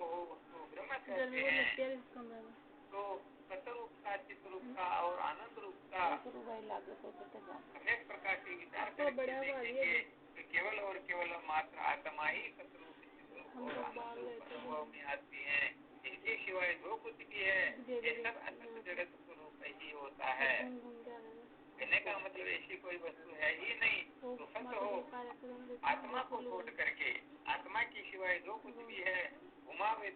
को हो उसको ब्रह्म कहते हैं। तो सतरूप का, चित्त रूप का और आनंद रूप का अनेक प्रकार के विचार करके देखेंगे तो केवल और केवल मात्र आत्मा ही सतरूप, चित्त रूप और आनंद रूप अनुभव में आती है। इसके सिवाय जो कुछ भी है ये सब असत जगत स्वरूप ही होता है। कहने का मतलब ऐसी कोई वस्तु है ही नहीं तो सत्य हो। आत्मा को छोड़ करके आत्मा के सिवाय जो कुछ भी है उमावे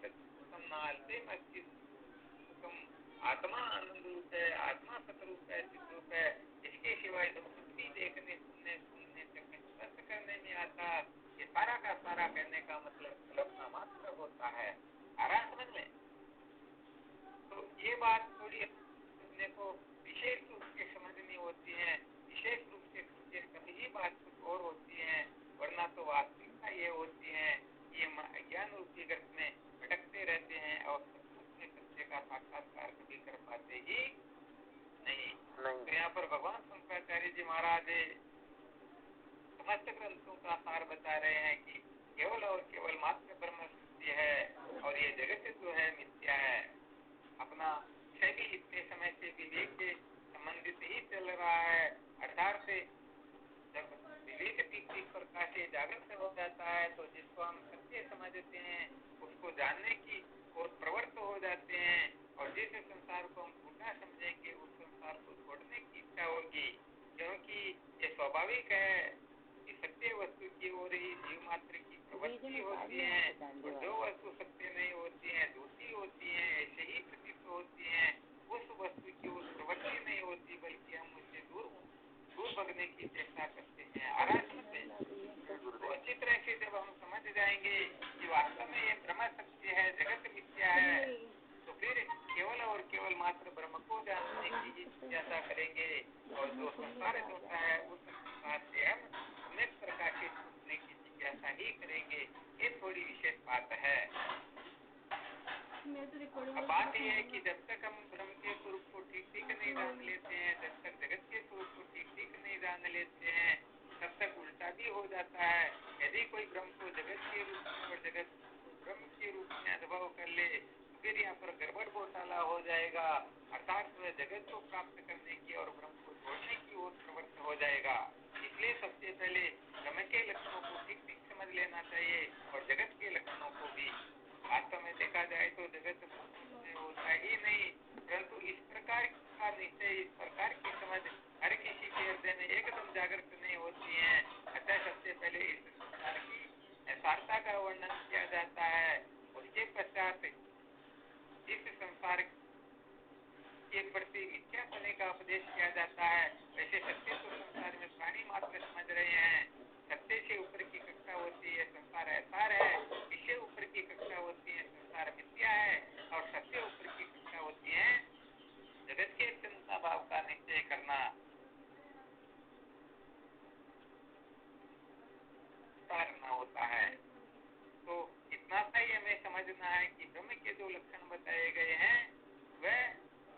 आत्मा आनंद रूप है, आत्मा सतरूप है, चित्त रूप है। इसके सिवाय जो कुछ भी देखने सुनने चखने स्पर्श करने में आता ये सारा का सारा कहने का मतलब कल्पना मात्र होता है। आ रहा समझ में? तो ये बात थोड़ी अपने को विशेष रूप से समझनी होती है। विशेष रूप से कभी ही बात कुछ और होती है, वरना तो वास्तविकता ये होती है ये ज्ञान रूपी गर्त में भटकते रहते हैं और अपने सत्य का साक्षात्कार कभी कर पाते ही नहीं। तो यहाँ पर भगवान शंकराचार्य जी महाराज समस्त ग्रंथों का सार बता रहे हैं कि केवल और केवल मात्र ब्रह्म सत्य है और ये जगत जो है मिथ्या है। अपना शरीर इतने समय से विवेक के संबंधित ही चल रहा है। अर्थात से जब विवेक ठीक प्रकार से जागृत हो जाता है तो जिसको हम सत्य समझते हैं उसको जानने की और प्रवृत्त हो जाते हैं और जिस संसार को हम झूठा समझेंगे उस संसार को छोड़ने की इच्छा होगी। क्योंकि ये स्वाभाविक है कि सत्य वस्तु की ओर ही जीव मात्र की प्रवृत्ति होती है और जो वस्तु सत्य नहीं होती है झूठी होती है ऐसे ही प्रतीत होती है। उस वस्तु की ओर प्रवृत्ति नहीं होती बल्कि हम उससे दूर भगने की चेष्टा करते हैं। आराम से तो अच्छी तरह से जब हम समझ जाएंगे कि वास्तव में ये ब्रह्म सत्य है, जगत मिथ्या है, तो फिर केवल और केवल मात्र ब्रह्म को जानने की जिज्ञासा करेंगे और जो संसार होता है उस संसार से हम अनेक प्रकार के छूटने की जिज्ञासा ही करेंगे। ये थोड़ी विशेष बात है। अब बात यह है कि जब तक हम ब्रह्म के स्वरूप को ठीक नहीं जान लेते हैं, जब तक जगत के स्वरूप को ठीक नहीं जान लेते हैं, तब तक उल्टा भी हो जाता है। यदि कोई ब्रह्म को जगत के रूप में और जगत ब्रह्म के रूप में अनुभव कर ले तो फिर यहाँ पर गड़बड़ घोटाला हो जाएगा। अर्थात वह जगत को प्राप्त करने की और ब्रह्म को छोड़ने की ओर प्रवृत्त हो जाएगा। इसलिए सबसे पहले ब्रह्म के लक्षणों को ठीक समझ लेना चाहिए और जगत के लक्षणों को भी। वास्तव में देखा जाए तो जगत में होता ही नहीं, परंतु इस प्रकार का निश्चय, इस प्रकार की समझ हर किसी के हृदय में एकदम जागृत नहीं होती है। अतः सबसे पहले इस संसार की यथार्थता का वर्णन किया जाता है। उसके पश्चात इस संसार के प्रति मिथ्या होने का उपदेश किया जाता है। वैसे सत्य तो संसार में प्राणी मात्र समझ रहे हैं। सत्य से ऊपर की कक्षा होती है संसार यथार्थ है, इससे ऊपर की कक्षा होती है संसार मिथ्या है और सबसे ऊपर की कक्षा होती है जगत के चिंता भाव का निश्चय करना होता है। तो इतना सा ही हमें समझना है कि ब्रह्म के जो लक्षण बताए गए हैं वह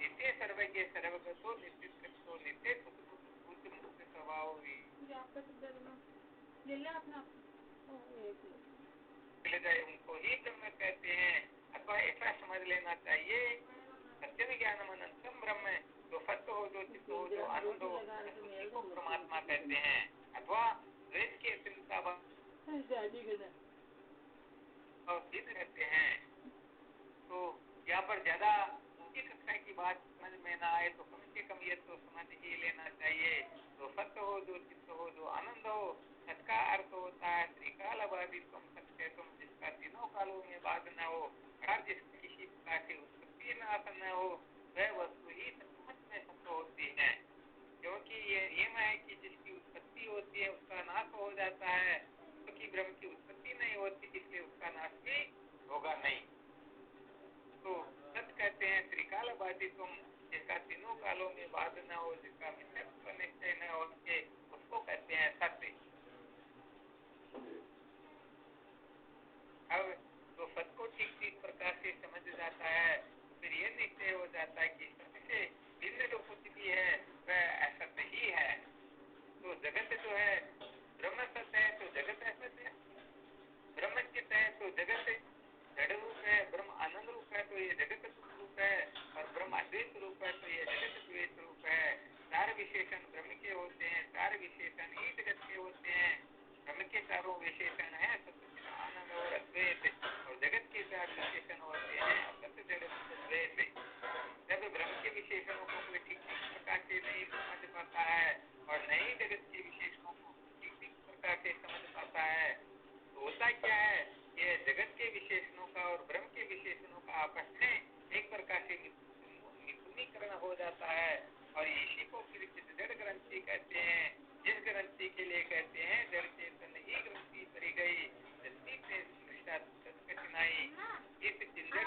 नित्य सर्वज्ञ सर्वगतो नित्य तृप्तो नित्य बुद्ध मुक्त स्वभाव जाए उनको ही ब्रह्म कहते हैं। अथवा ऐसा समझ लेना चाहिए सत्यम ज्ञानम अनंतम ब्रह्म, जो सत्य हो, जो चित्त हो, जो आनंद हो, उसी को परमात्मा कहते हैं। अथवा द्वेष के चिंता और सिद्ध रहते हैं। तो यहाँ पर ज्यादा ऊंची कक्षा की बात समझ में ना आए तो कम से कम ये तो समझ ही लेना चाहिए जो सत्य हो, जो चित्त हो, जो आनंद हो। सत का अर्थ होता है त्रिकाल अबाधित तुम सत्य तुम, जिसका तीनों कालों में बाध न हो, जिसकी किसी प्रकार की उत्पत्ति नाश न हो, वह वस्तु ही सचमुच में सत्य होती है। क्योंकि ये नियम है कि जिसकी उत्पत्ति होती है उसका नाश हो जाता है, क्योंकि ब्रह्म की उत्पत्ति नहीं होती इसलिए उसका नाश भी होगा नहीं। तो सत्य कहते हैं त्रिकाल बाधित तुम, जिसका तीनों कालों में बाध न हो, जिसका मिथ्यात्व निश्चय न हो, उसको कहते हैं सत्य। अब जो सत्य को ठीक प्रकार से समझ जाता है तो फिर ये निश्चय हो जाता है कि सत्य से भिन्न जो कुछ भी है वह असत्य ही है। तो जगत जो है ब्रह्म सत्य है तो जगत असत्य है, ब्रह्म चित्त है तो जगत जड़ रूप है, और ब्रह्म के विशेषणों का आपस में एक प्रकार से मिथुनीकरण हो जाता है और इसी को फिर जड़ ग्रंथि कहते हैं। जिस ग्रंथि के लिए कहते हैं जड़ चेतन ही ग्रंथि परी गई जल्दी से कठिनाई इस जिंदड़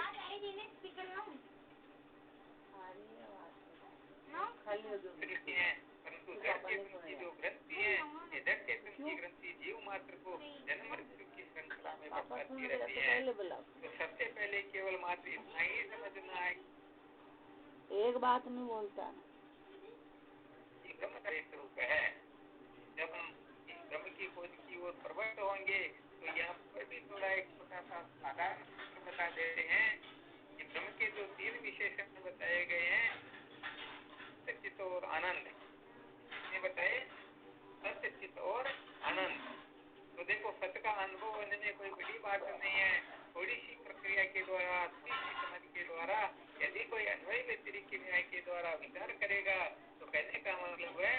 ग्रंथि है, परंतु जड़ चेतन की जो ग्रंथि है ये जड़ चेतन की ग्रंथि जीव मात्र को जन्म मृत्यु की श्रृंखला में फंसाती रहती है। तो सबसे पहले केवल मात्र इतना ही समझना है, एक बात नहीं बोलता ये ब्रह्म का एक रूप है। जब हम इस ब्रह्म की खोज की ओर प्रवृत्त होंगे तो यहाँ पर भी थोड़ा एक छोटा सा साधारण सूत्र बता देते हैं कि ब्रह्म के जो 3 विशेषण बताए गए हैं सच्चित और आनंद ने बताए, सत्य चित्त और आनंद। तो देखो सत्य का अनुभव होने में कोई बड़ी बात नहीं है, थोड़ी सी प्रक्रिया के द्वारा थोड़ी सी समझ के द्वारा यदि कोई अन्वय व्यतिरिक्त न्याय के द्वारा विचार करेगा तो कहने का मतलब है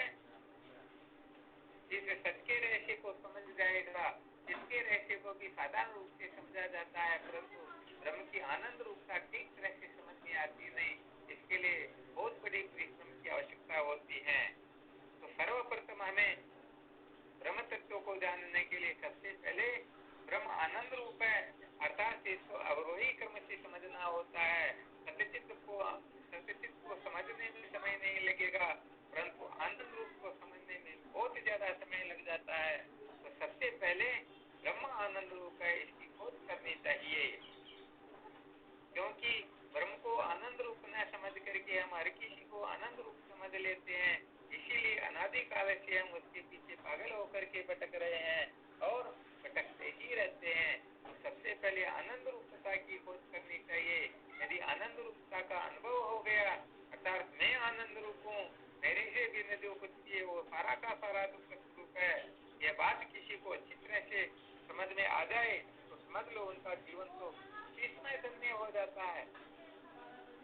जिस सत्य के रहस्य को समझ जाएगा, जिसके रहस्य को भी साधारण रूप से समझा जाता है परंतु ब्रह्म की आनंद रूपता ठीक तरह से समझ में आती नहीं, इसके लिए बहुत बड़ी परिश्रम की आवश्यकता होती है। तो सर्वप्रथम हमें ब्रह्म तत्व को जानने के लिए सबसे पहले ब्रह्म आनंद रूप है अर्थात इसको अवरोही क्रम से समझना होता है। सत्यचित्त को समझने में समय नहीं लगेगा परंतु आनंद रूप को समझने में बहुत ज्यादा समय लग जाता है। तो सबसे पहले ब्रह्म आनंद रूप है इसकी खोज करनी चाहिए, क्योंकि ब्रह्म को आनंद रूप न समझ करके हम हर किसी को आनंद रूप समझ लेते हैं, इसीलिए अनादिकाल से हम उसके पीछे पागल होकर के भटक रहे हैं और भटकते ही रहते हैं। तो सबसे पहले आनंद रूपता की खोज करनी चाहिए। यदि आनंद रूपता का अनुभव हो गया अर्थात मैं आनंद रूप हूँ, मेरे से भिन्न जो कुछ भी है वो सारा का सारा दुख स्वरूप है, यह बात किसी को अच्छी तरह से समझ में आ जाए तो समझ लो उनका जीवन तो इसमें धन्य हो जाता है।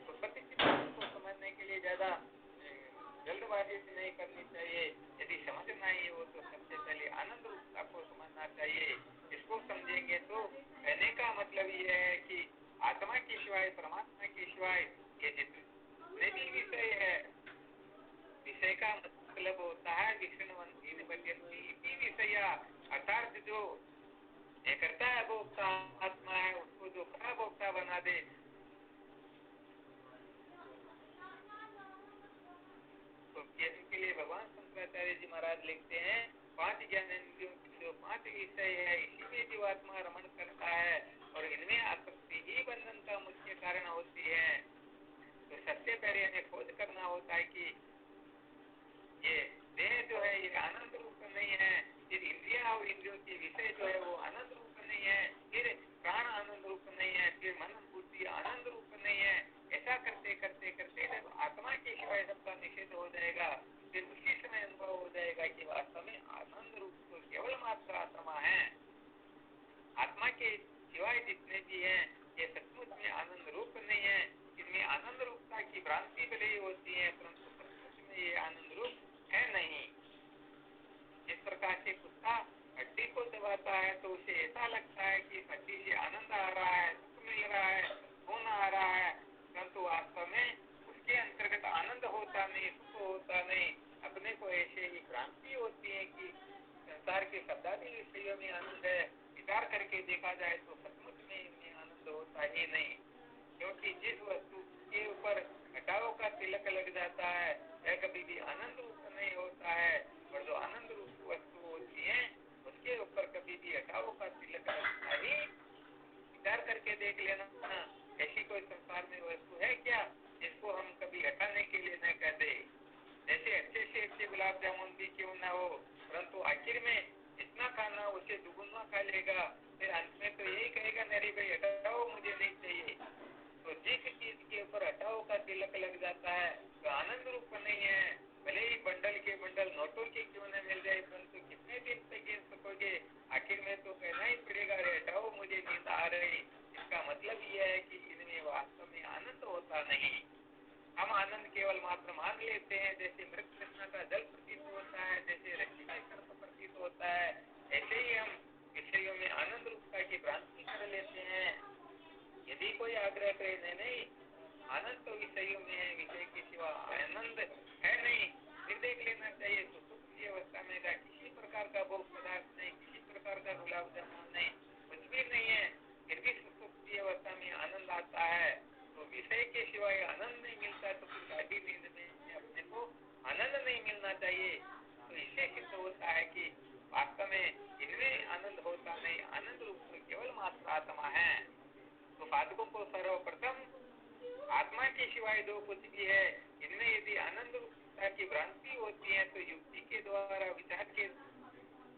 तो सत्य को समझने के लिए ज्यादा जल्दबाजी नहीं करनी चाहिए। यदि समझना ही हो तो सबसे पहले आनंद रूपता को समझना चाहिए। इसको समझेंगे तो कहने का मतलब ये है कि आत्मा के सिवाय परमात्मा के सिवाय ये जितने भी विषय है, विषय का मतलब होता है विषय अर्थात जो ये करता है भोक्ता आत्मा है उसको जो खरा भोक्ता बना दे। तो इसके लिए भगवान शंकराचार्य जी महाराज लिखते हैं 5 ज्ञानेंद्रियों की जो 5 विषय है इसी में जीवात्मा रमण करता है और इनमें आसक्ति ही बंधन का मुख्य कारण होती है। तो सबसे पहले हमें खोज करना होता है कि ये देह जो है ये आनंद रूप नहीं है, फिर इंद्रिया और इंद्रियों के विषय जो है वो आनंद रूप नहीं है, फिर प्राण आनंद रूप नहीं है, फिर मन बुद्धि आनंद रूप नहीं है। ऐसा करते करते करते जब आत्मा के सिवाय सबका निषेध हो जाएगा फिर उसी समय अनुभव हो जाएगा कि वास्तव में आनंद रूप तो केवल मात्र आत्मा है। आत्मा के सिवाय जितने भी हैं ये सचमुच में आनंद रूप नहीं है। इनमें आनंद रूपता की भ्रांति भले ही होती है परंतु सचमुच में ये आनंद रूप है नहीं। जिस प्रकार से कुत्ता हड्डी को दबाता है तो उसे ऐसा लगता है कि हड्डी से आनंद आ रहा है, सुख मिल रहा है, खून आ रहा है, परंतु वास्तव में उसके अंतर्गत आनंद होता नहीं, सुख होता नहीं। अपने को ऐसे ही भ्रांति होती है कि संसार के शब्दादी विषयों में आनंद है, विचार करके देखा जाए तो सचमुच में इनमें आनंद होता ही नहीं, क्योंकि जिस वस्तु के ऊपर घटाव का तिलक लग जाता है वह कभी भी आनंद रूप नहीं होता है और जो आनंद रूप वस्तु होती है उसके ऊपर कभी भी हटाव का तिलक लगता ही। विचार करके देख लेना ऐसी कोई संसार में वस्तु है क्या जिसको हम कभी हटाने के लिए न कह दे। जैसे अच्छे से अच्छे गुलाब जामुन भी क्यों ना हो परंतु आखिर में जितना खाना उसे दुगुना खा लेगा, फिर अंत में तो यही कहेगा नहीं भाई हटाओ मुझे नहीं चाहिए। तो जिस चीज के ऊपर हटाओ का तिलक लग जाता है तो आनंद रूप नहीं है। भले ही बंडल के बंडल नोटों के क्यों न मिल जाए परंतु कितने दिन तक गिन सकोगे, आखिर में तो कहना ही पड़ेगा हटाओ मुझे नींद आ रही। इसका मतलब यह है कि इनमें वास्तव में आनंद होता नहीं। हम आनंद केवल मात्र मान लेते हैं, जैसे मृत कृष्ण का जल प्रतीत होता है, जैसे रज्जु में सर्प प्रतीत होता है, ऐसे ही हम विषयों में आनंद रूपता की भ्रांति कर लेते हैं। आग्रह करे नहीं, आनंद तो विषयों में है, विषय के सिवा आनंद है नहीं। फिर देख लेना चाहिए तो सुख की अवस्था में किसी प्रकार का भोग पदार्थ नहीं, किसी प्रकार का गुलाब जामुन नहीं, कुछ भी नहीं है, फिर भी सुख की अवस्था में आनंद आता है। तो विषय के सिवाय आनंद नहीं मिलता तो फिर गाढ़ी नींद में अपने को आनंद नहीं मिलना चाहिए। तो इससे सिद्ध होता है कि वास्तव में इनमें आनंद होता नहीं, आनंद रूप तो केवल मात्र आत्मा है। तो साधकों को सर्वप्रथम आत्मा के सिवाय जो कुछ भी है इनमें यदि आनंद रूपता की भ्रांति होती है तो युक्ति के द्वारा, विचार के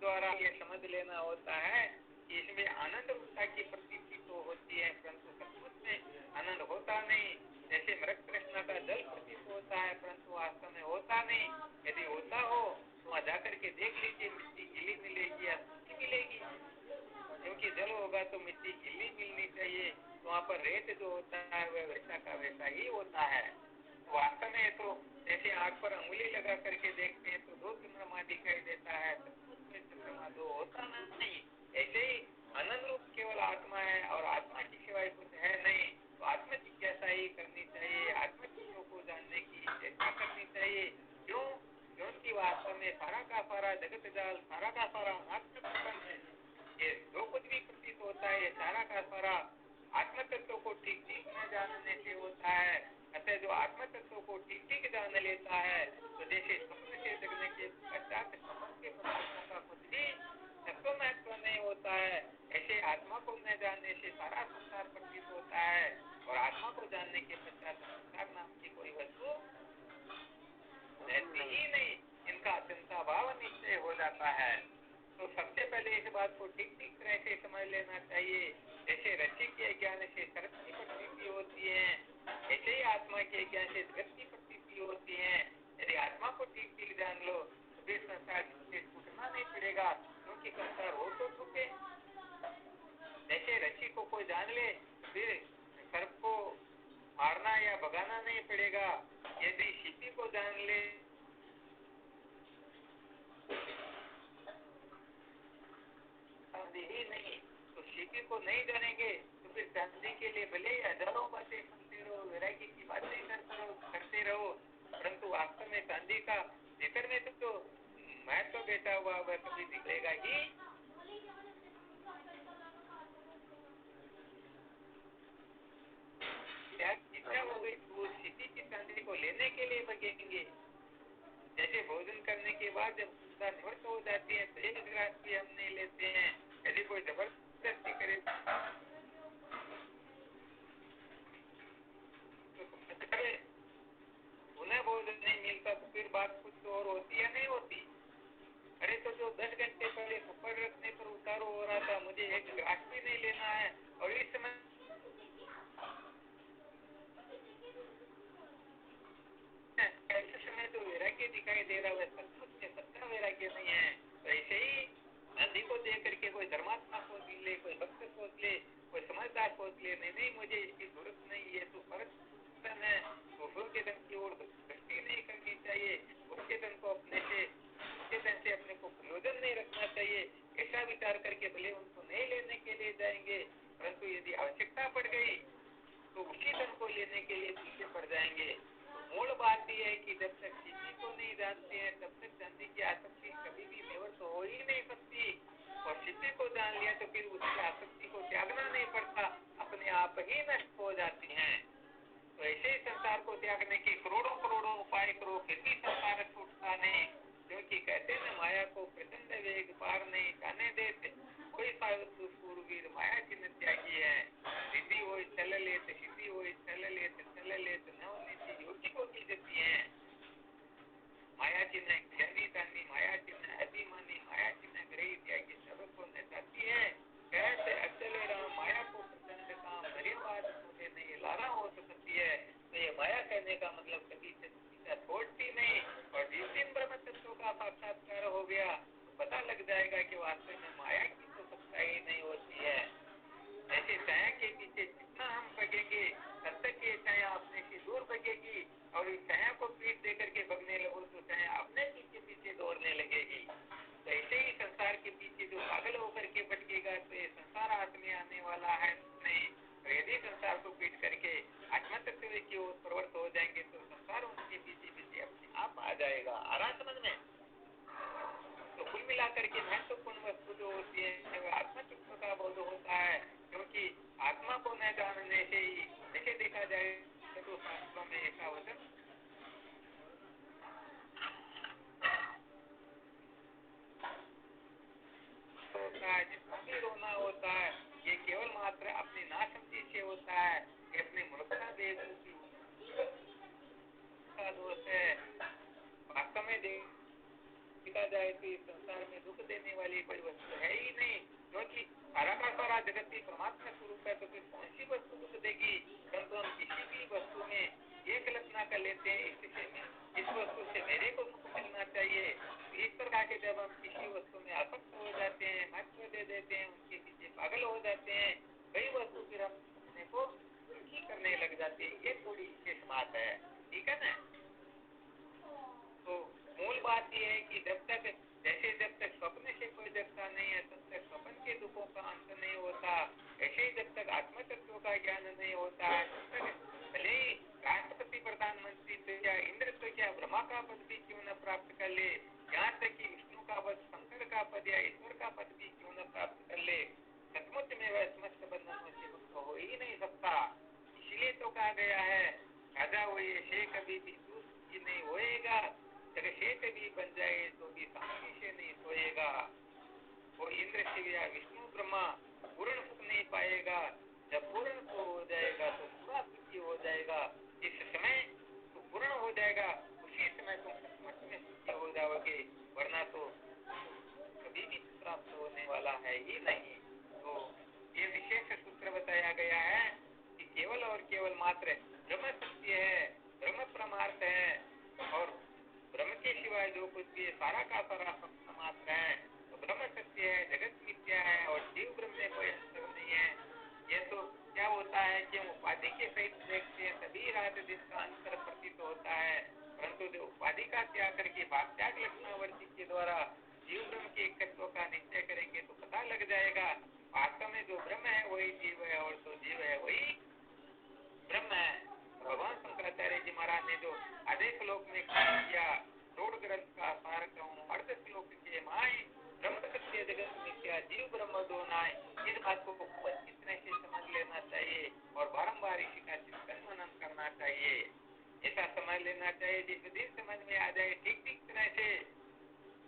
द्वारा ये समझ लेना होता है कि इसमें आनंद रूपता की प्रतीति तो होती है, परंतु सचमुच में आनंद होता नहीं। जैसे मृत कृष्ण का जल प्रतीत होता है परंतु वास्तव में होता नहीं। यदि होता हो तो वहां जाकर के देख लीजिए, मिट्टी गीली मिलेगी या सूखी मिलेगी, क्योंकि जल होगा तो मिट्टी गीली मिलनी चाहिए, तो वहाँ पर रेत जो होता है वह वैसा का वैसा ही होता है। वास्तव में तो जैसे आग पर अंगुली लगा करके देखते हैं तो दो चंद्रमा दिखाई देता है, चंद्रमा दो होता नहीं। ऐसे ही आनंद रूप केवल आत्मा है और आत्मा की सिवाय कुछ है नहीं। तो आत्म जिज्ञासा ही करनी चाहिए, आत्म तत्व को जानने की चेष्टा करनी चाहिए। क्यों? क्योंकि वास्तव में सारा का सारा जगत जाल, सारा का सारा अनात्म प्रपंच, ये जो कुछ भी प्रतीत होता है ये सारा का सारा आत्म तत्व को ठीक ठीक न जानने से होता है। अतः जो आत्म तत्व को ठीक ठीक जान लेता है तो जैसे स्वप्न से जगने के पश्चात स्वप्न के पदार्थों का कुछ भी तत्व महत्व नहीं होता है, ऐसे आत्मा को न जानने से सारा संसार प्रतीत होता है और आत्मा को जानने के पश्चात संसार नाम की कोई वस्तु रहती ही नहीं, इनका चिंता भाव निश्चय हो जाता है। तो सबसे पहले इस बात को ठीक ठीक तरह से समझ लेना चाहिए। जैसे रस्सी के ज्ञान से सर्प की प्रतीति होती है, ऐसे ही आत्मा के ज्ञान से जगत की प्रतीति होती है। यदि आत्मा को ठीक ठीक जान लो तो फिर संसार से छूटना नहीं पड़ेगा, क्योंकि संसार हो तो छूटे। जैसे रस्सी को कोई जान ले तो फिर सर्प को मारना या भगाना नहीं पड़ेगा। यदि शिपी को जान ले ही नहीं तो शिपी को नहीं जानेंगे तो फिर चांदी के लिए भले ही हजारों बातें सुनते रहो, वैराग्य की बातें करते रहो, परंतु वास्तव में चांदी का भीतर में तो महत्व बैठा हुआ वह कभी निकलेगा ही। इच्छा हो गई तो शिपी की चांदी को लेने के लिए भगेंगे। जैसे भोजन करने के बाद जब निवृत्त हो जाती है तो एक गिलास भी हम नहीं लेते हैं। यदि कोई जबरदस्ती करे तो उन्हें भोजन नहीं मिलता तो फिर बात कुछ और होती या नहीं होती। अरे तो जो 10 घंटे पहले ऊपर रखने पर उतारो हो रहा था, मुझे एक गिलास भी नहीं लेना है और इस समय तो वैराग्य दिखाई दे रहा है, सचमुच में सच्चा वैराग्य नहीं है। तो ऐसे ही नदी को देख करके कोई धर्मात्मा सोच ले, कोई भक्त सोच ले, कोई समझदार सोच ले, नहीं नहीं मुझे इसकी जरूरत नहीं, ये तो परम है, दूसरों के धन की ओर दृष्टि नहीं करनी चाहिए, उसके धन को उसके धन से अपने को प्रयोजन नहीं रखना चाहिए, ऐसा विचार करके भले उनको नहीं लेने के लिए जाएंगे, परंतु यदि आवश्यकता पड़ गई तो उसी धन को लेने के लिए पीछे पड़ जाएंगे। तो मूल बात यह है कि जब तक किसी को नहीं जानते हैं तब तक चांदी की आसक्ति कभी भी निवृत्त हो ही नहीं सकती, और सिद्धि को जान लिया तो फिर उसकी आसक्ति को त्यागना नहीं पड़ता, अपने आप ही नष्ट हो जाती हैं। तो ऐसे ही संसार को त्यागने के करोड़ों करोड़ों उपाय करो फिर भी संसार छूटता नहीं, क्योंकि कहते हैं माया को प्रचंड वेग पार नहीं जाने देते, कोई साधु सूरवीर माया चिन्ह त्यागी है। सिद्धि हो चल लेत, सिद्धि हो चल लेत नवनीति योगी को की जाती है। माया चिन्ह ज्ञानी दानी, माया चिन्ह अभिमानी, माया चिन्ह ग्रही त्यागी सबको न जाती है। कैसे अचले राम माया को प्रचंड काम हरि बात छोटे नहीं लाना हो सकती है। तो ये माया कहने का मतलब कभी छोड़ती नहीं, और जिस दिन ब्रह्म तत्व का साक्षात्कार हो गया तो पता लग जाएगा कि वास्तव में माया की तो सच्चाई नहीं होती है। ऐसे छाया के पीछे जितना हम भगेंगे तब तक ये छाया अपने से दूर भगेगी, और इस छाया को पीठ देकर के भगने लगो तो छाया अपने पीछे पीछे दौड़ने लगेगी। तो ऐसे ही संसार के पीछे जो पागल होकर के भटकेगा तो ये संसार हाथ में आने वाला है नहीं, और यदि संसार को पीट कर की ओर प्रवृत्त हो जाएंगे तो संसार उनके पीछे पीछे अपने आप आ जाएगा। आ रहा समझ में? तो कुल मिलाकर के महत्वपूर्ण वस्तु जो होती है वह आत्मा तत्व का बोध होता है, क्योंकि आत्मा को न जानने से ही ऐसे देखा जाए तो शास्त्रों में ऐसा वचन होता है, जिसको भी रोना होता है ये केवल मात्र अपनी नासमझी से होता है, ये अपनी मूर्खता बेवकूफी का दोष है। वास्तव में देखा जाए तो इस संसार में दुख देने वाली कोई वस्तु है ही नहीं, क्योंकि सारा का सारा जगत भी परमात्मा स्वरूप है, तो फिर कौन सी वस्तु दुख देगी। परंतु हम किसी भी वस्तु में ये कल्पना कर लेते हैं इस वस्तु से मेरे को सुख मिलना चाहिए। इस प्रकार के जब हम किसी वस्तु में आसक्त हो जाते हैं, महत्व दे देते हैं, उनके पीछे पागल हो जाते हैं, वही वस्तु फिर हम अपने को दुखी करने लग जाते हैं। ये थोड़ी विशेष बात है, ठीक है ना। तो मूल बात यह है कि जब तक स्वप्न से कोई जगता नहीं है तब तक स्वप्न के दुखों का अंत नहीं होता। ऐसे ही जब तक आत्म तत्व का ज्ञान नहीं होता है तब तक भले ही राष्ट्रपति प्रधानमंत्री तो क्या इंद्र तो क्या ब्रह्मा का पद भी क्यों न प्राप्त कर ले, यहाँ तक कि विष्णु का पद, शंकर का पद या ईश्वर का पद भी क्यों न प्राप्त कर ले, सचमुच में वह समस्त बंधनों से मुक्त हो ही नहीं सकता। इसलिए तो कहा गया है राजा हुए से कभी भी दूसरी नहीं होएगा, जगत भी बन जाए तो भी शांति से नहीं सोएगा। वो इंद्र शिव या विष्णु ब्रह्मा पूर्ण सुख नहीं पाएगा, जब पूर्ण तो हो जाएगा तो पूरा सुखी हो जाएगा। इस समय तो पूर्ण हो जाएगा, उसी समय तुम सचमुच में सुखी हो जाओगे, वरना तो कभी भी प्राप्त होने वाला है ही नहीं। तो ये विशेष सूत्र बताया गया है कि केवल और केवल मात्र ब्रह्म सत्य है, ब्रह्म परमार्थ है, और ब्रह्म के सिवाय जो कुछ भी सारा का सारा स्वप्न मात्र है। तो ब्रह्म सत्य है, जगत मिथ्या है और जीव ब्रह्म में कोई अंतर नहीं है। ये तो क्या होता है कि हम उपाधि के सहित देखते हैं तभी रात दिन का अंतर प्रतीत होता है, परंतु जो उपाधि का त्याग करके भाग त्याग लक्षणावर्ती के द्वारा जीव ब्रह्म के एकत्व का निश्चय करेंगे तो पता लग जाएगा वास्तव में जो ब्रह्म है वही जीव है और जो जीव है वही ब्रह्म है। भगवान शंकराचार्य जी महाराज ने जो आधे श्लोक में किया रोड ग्रंथ का सार कहूँ अर्ध श्लोक के माय ब्रह्म सत्य जगत मिथ्या जीव ब्रह्म दो नाय, इस बात को अच्छी तरह से समझ लेना चाहिए और बारम्बार इसी का चिंतन मनन करना चाहिए। ऐसा समझ लेना चाहिए जिस दिन समझ में आ जाए ठीक ठीक तरह से,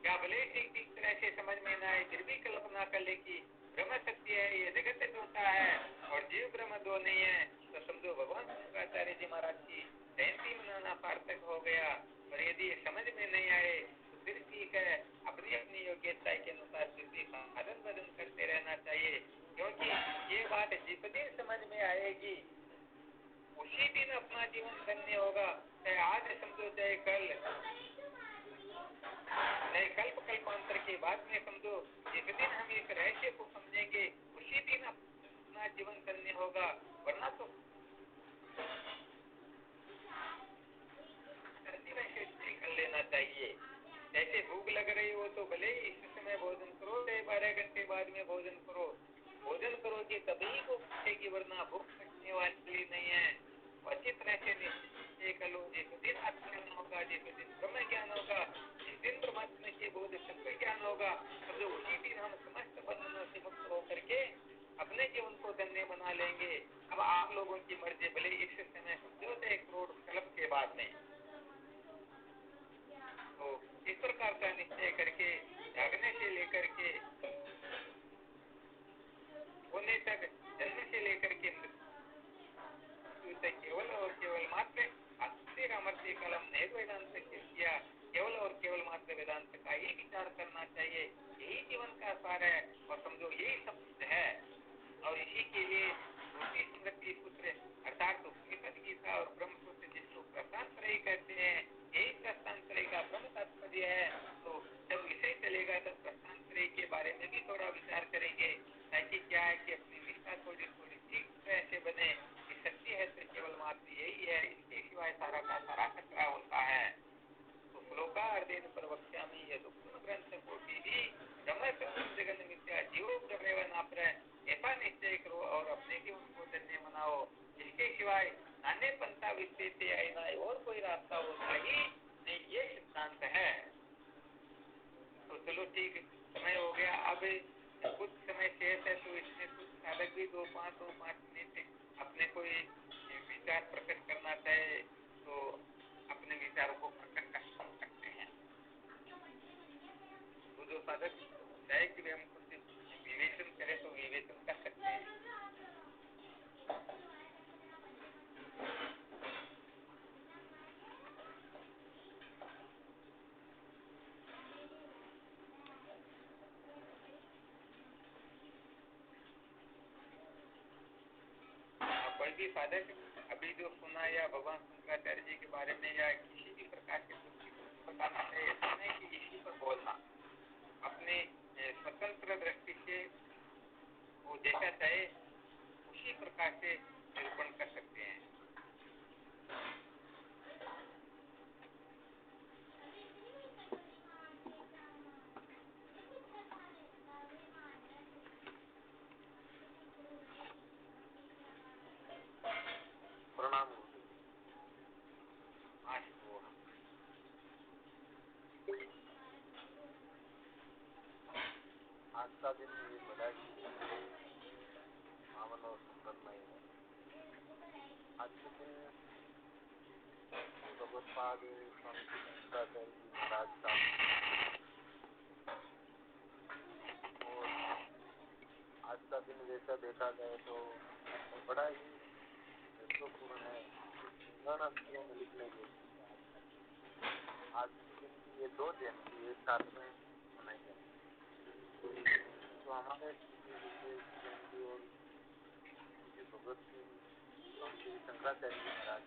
या भले ठीक ठीक तरह से समझ में न आए फिर भी कल्पना कर ले कि ब्रह्म सत्य है, ये जगत झूठा है और जीव ब्रह्म दो नहीं है, तो समझो भगवान शंकराचार्य जी महाराज की जयंती मनाना सार्थक हो गया। और यदि समझ में नहीं आए तो फिर ठीक है, अपनी अपनी योग्यता के अनुसार फिर भी साधन भजन करते रहना चाहिए, क्योंकि ये बात जिस दिन समझ में आएगी उसी दिन अपना जीवन धन्य होगा। चाहे आज समझो चाहे कल, चाहे कल्प कल्पांतर के बाद में समझो, जिस दिन हम इस रहस्य को समझेंगे उसी दिन अपना जीवन धन्य होगा, वरना तो कर लेना चाहिए। जैसे भूख लग रही हो तो भले ही इस समय भोजन करो, चाहे 12 घंटे बाद में भोजन करो, भोजन करोगे तभी भूख लगेगी, वरना भूख लगने वाली नहीं है। अच्छी तरह से निश्चय कर लो, जिस दिन आत्मज्ञान होगा, जिस दिन ब्रह्म ज्ञान होगा, जिस दिन परमात्मा के बोध सत्य ज्ञान होगा, तो उसी दिन हम समस्त बंधनों से मुक्त होकर के अपने जीवन को धन्य बना लेंगे। अब आप लोगों की मर्जी, भले इस समय समझो 1 करोड़ कल्प के बाद में, तो इस प्रकार का निश्चय करके जागने से लेकर के होने तक, जन्म से लेकर के मृत्यु तक केवल और केवल मात्र आस्तिक अमर्त्य कलम नहीं वेदांत किया, केवल और केवल मात्र वेदांत का ही विचार करना चाहिए। यही जीवन का सार है और समझो यही सब कुछ है। और इसी के लिए श्रुति स्मृति सूत्र अर्थात उपनिषद गीता और ब्रह्म सूत्र जिसको प्रस्थानत्रयी कहते हैं, यही प्रस्थानत्रयी का ब्रह्म तात्पर्य है। तो जब विषय चलेगा तब प्रस्थानत्रयी के बारे में भी थोड़ा विचार करेंगे, ताकि क्या है कि अपनी निष्ठा थोड़ी थोड़ी ठीक तरह से बने कि सत्य है तो केवल मात्र यही है, इसके सिवाय सारा का सारा कचरा होता है। तो श्लोका अर्धेन प्रवक्ष्यामि यदुक्तम ग्रंथ कोटि भी ब्रह्म सत्यम जगन मिथ्या जीवो ब्रह्मेव नापरः, ऐसा निश्चय करो और अपने जीवन को धन्य बनाओ। इसके सिवाय अन्य पंथा स्थिति आईना और कोई रास्ता होता ही नहीं, ये सिद्धांत है। तो चलो ठीक, समय हो गया। अब कुछ समय शेष है, तो इसमें कुछ साधक भी 2-5 मिनट अपने कोई विचार प्रकट करना चाहे तो अपने विचारों को प्रकट कर सकते हैं। तो जो साधक चाहे कि हम कुछ विवेचन करें तो विवेचन कर सकते हैं। कोई भी साधक अभी जो सुना या भगवान शंकराचार्य जी के बारे में या किसी भी प्रकार के कुछ बताना चाहिए, ऐसा नहीं कि इसी पर बोलना, अपने स्वतंत्र दृष्टि से वो जैसा चाहे उसी प्रकार से निरूपण कर सकते हैं। प्रणाम। आज का दिन ये बड़ा ही पावन और सुंदरमय है। आज के दिन भगवत्पाद स्वामी शंकराचार्य जी महाराज का और आज का दिन जैसा देखा जाए तो बड़ा ही महत्वपूर्ण है। गणअष्टमी में लिखने योग्य आज के दिन की ये 2 जयंती एक साथ में मनाई जाती है। तो हमारे विशेष जयंती और भगवत स्वामी श्री शंकराचार्य जी महाराज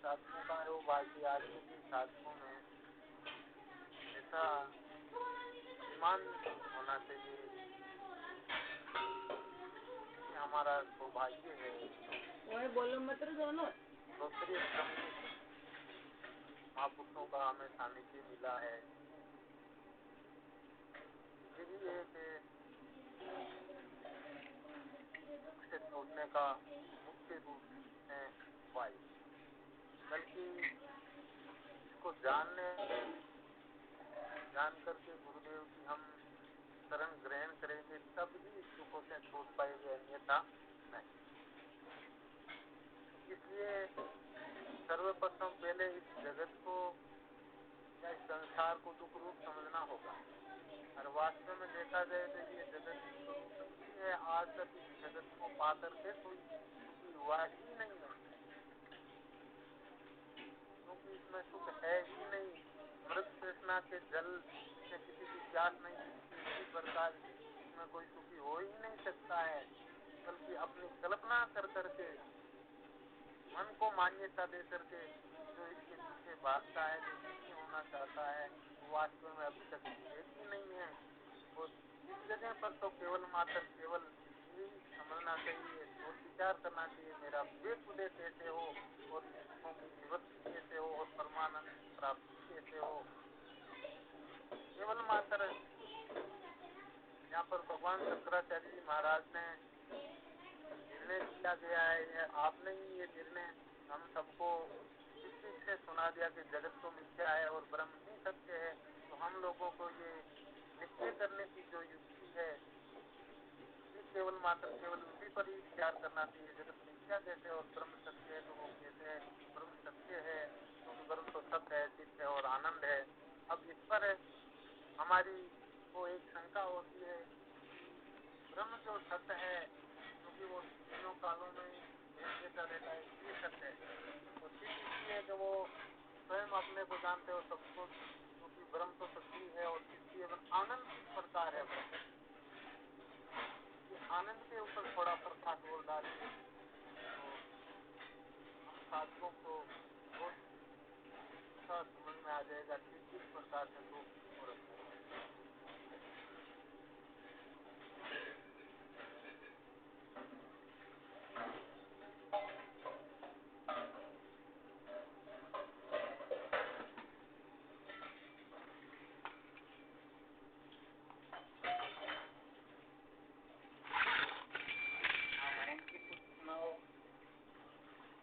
साधकों का है वो बाकी आज के दिन साधकों में ऐसा ईमान होना चाहिए कि हमारा सौभाग्य है। बोलो मत दोनों उत्तरी ब्रह्म महापुरुषों का हमें सानिध्य मिला है। यही एक से छूटने का मुख्य रूप है उपाय, बल्कि इसको जान करके गुरुदेव की हम शरण ग्रहण करेंगे तब ही सुखों से छूट पाएंगे, अन्यथा नहीं। इसलिए सर्वप्रथम पहले इस जगत को या इस संसार को दुख रूप समझना होगा। और वास्तव में देखा जाए तो ये जगत स्वरूप ही है। आज तक इस जगत को पा करके कोई सुखी हुआ ही नहीं है, क्योंकि इसमें सुख है ही नहीं। मृत तृष्णा के जल से किसी की प्यास नहीं बुझती, इसी प्रकार इसमें कोई सुखी हो ही नहीं सकता है, बल्कि अपनी कल्पना कर करके मन को मान्यता दे करके जो इसके पीछे भागता है, जो सुखी होना चाहता है, वो वास्तव में अभी तक है ही नहीं है। और इस जगह पर तो केवल मात्र केवल यही समझना चाहिए और विचार करना चाहिए मेरा विवेक उदय कैसे हो और सुखों की निवृत्ति कैसे हो और परमानंद की प्राप्ति कैसे हो। केवल मात्र यहाँ पर भगवान शंकराचार्य जी महाराज ने निर्णय किया गया है, आपने ही ये निर्णय हम सबको युक्ति से सुना दिया कि जगत तो मिथ्या है और ब्रह्म ही सत्य है। तो हम लोगों को ये निश्चय करने की जो युक्ति है केवल मात्र केवल उसी पर ही विचार करना चाहिए। जगत मिथ्या कैसे और ब्रह्म सत्य है, तो वो कैसे है? ब्रह्म सत्य है क्योंकि ब्रह्म तो सत्य है, चित्त है और आनंद है। अब इस पर हमारी को एक शंका होती है कि ब्रह्म जो सत्य है, क्योंकि वो तीनों कालों में एक जैसा रहता है, ये सत्य है। और चित्त इसलिए कि वो स्वयं अपने को जानते हो सबको, क्योंकि ब्रह्म तो सत्य है। और चित्त आनंद किस प्रकार है ब्रह्म, आनंद के ऊपर थोड़ा प्रकाश और डालिए तो हम साधकों को बहुत अच्छा समझ में आ जाएगा कि किस प्रकार से तो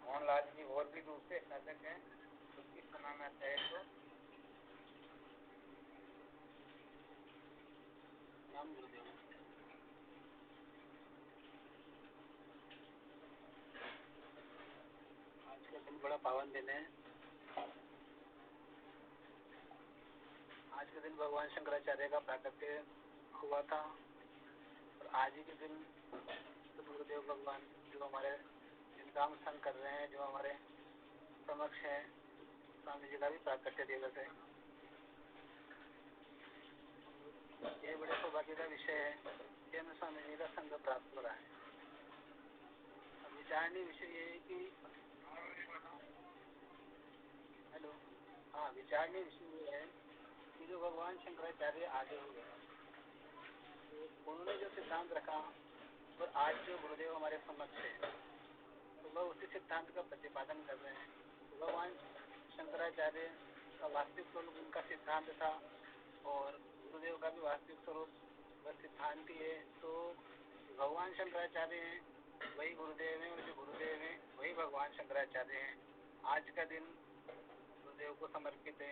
और महाराज जी और भी दूसरे साधक हैं, उसकी सुनाना चाहे तो। नाम गुरुदेव। आज का दिन बड़ा पावन दिन है। आज के दिन भगवान शंकराचार्य का प्राकट्य हुआ था और आज ही के दिन गुरुदेव भगवान जो हमारे जिनका हम संग कर रहे हैं, जो हमारे समक्ष है, स्वामी जी का भी प्राकट्य दिवस है। ये बड़े सौभाग्य का विषय है कि हमें स्वामी जी का संग प्राप्त हो रहा है। विचारणीय विषय ये है कि विचारणीय विषय ये है कि जो भगवान शंकराचार्य आगे हुए, तो उन्होंने जो सिद्धांत रखा और आज जो गुरुदेव हमारे समक्ष है, तो वह उसी सिद्धांत का प्रतिपादन कर रहे हैं। तो भगवान शंकराचार्य का वास्तविक स्वरूप उनका सिद्धांत था और गुरुदेव का भी वास्तविक स्वरूप वह सिद्धांत ही है। तो भगवान शंकराचार्य हैं वही गुरुदेव हैं और जो गुरुदेव हैं वही भगवान शंकराचार्य हैं। आज का दिन गुरुदेव को समर्पित है,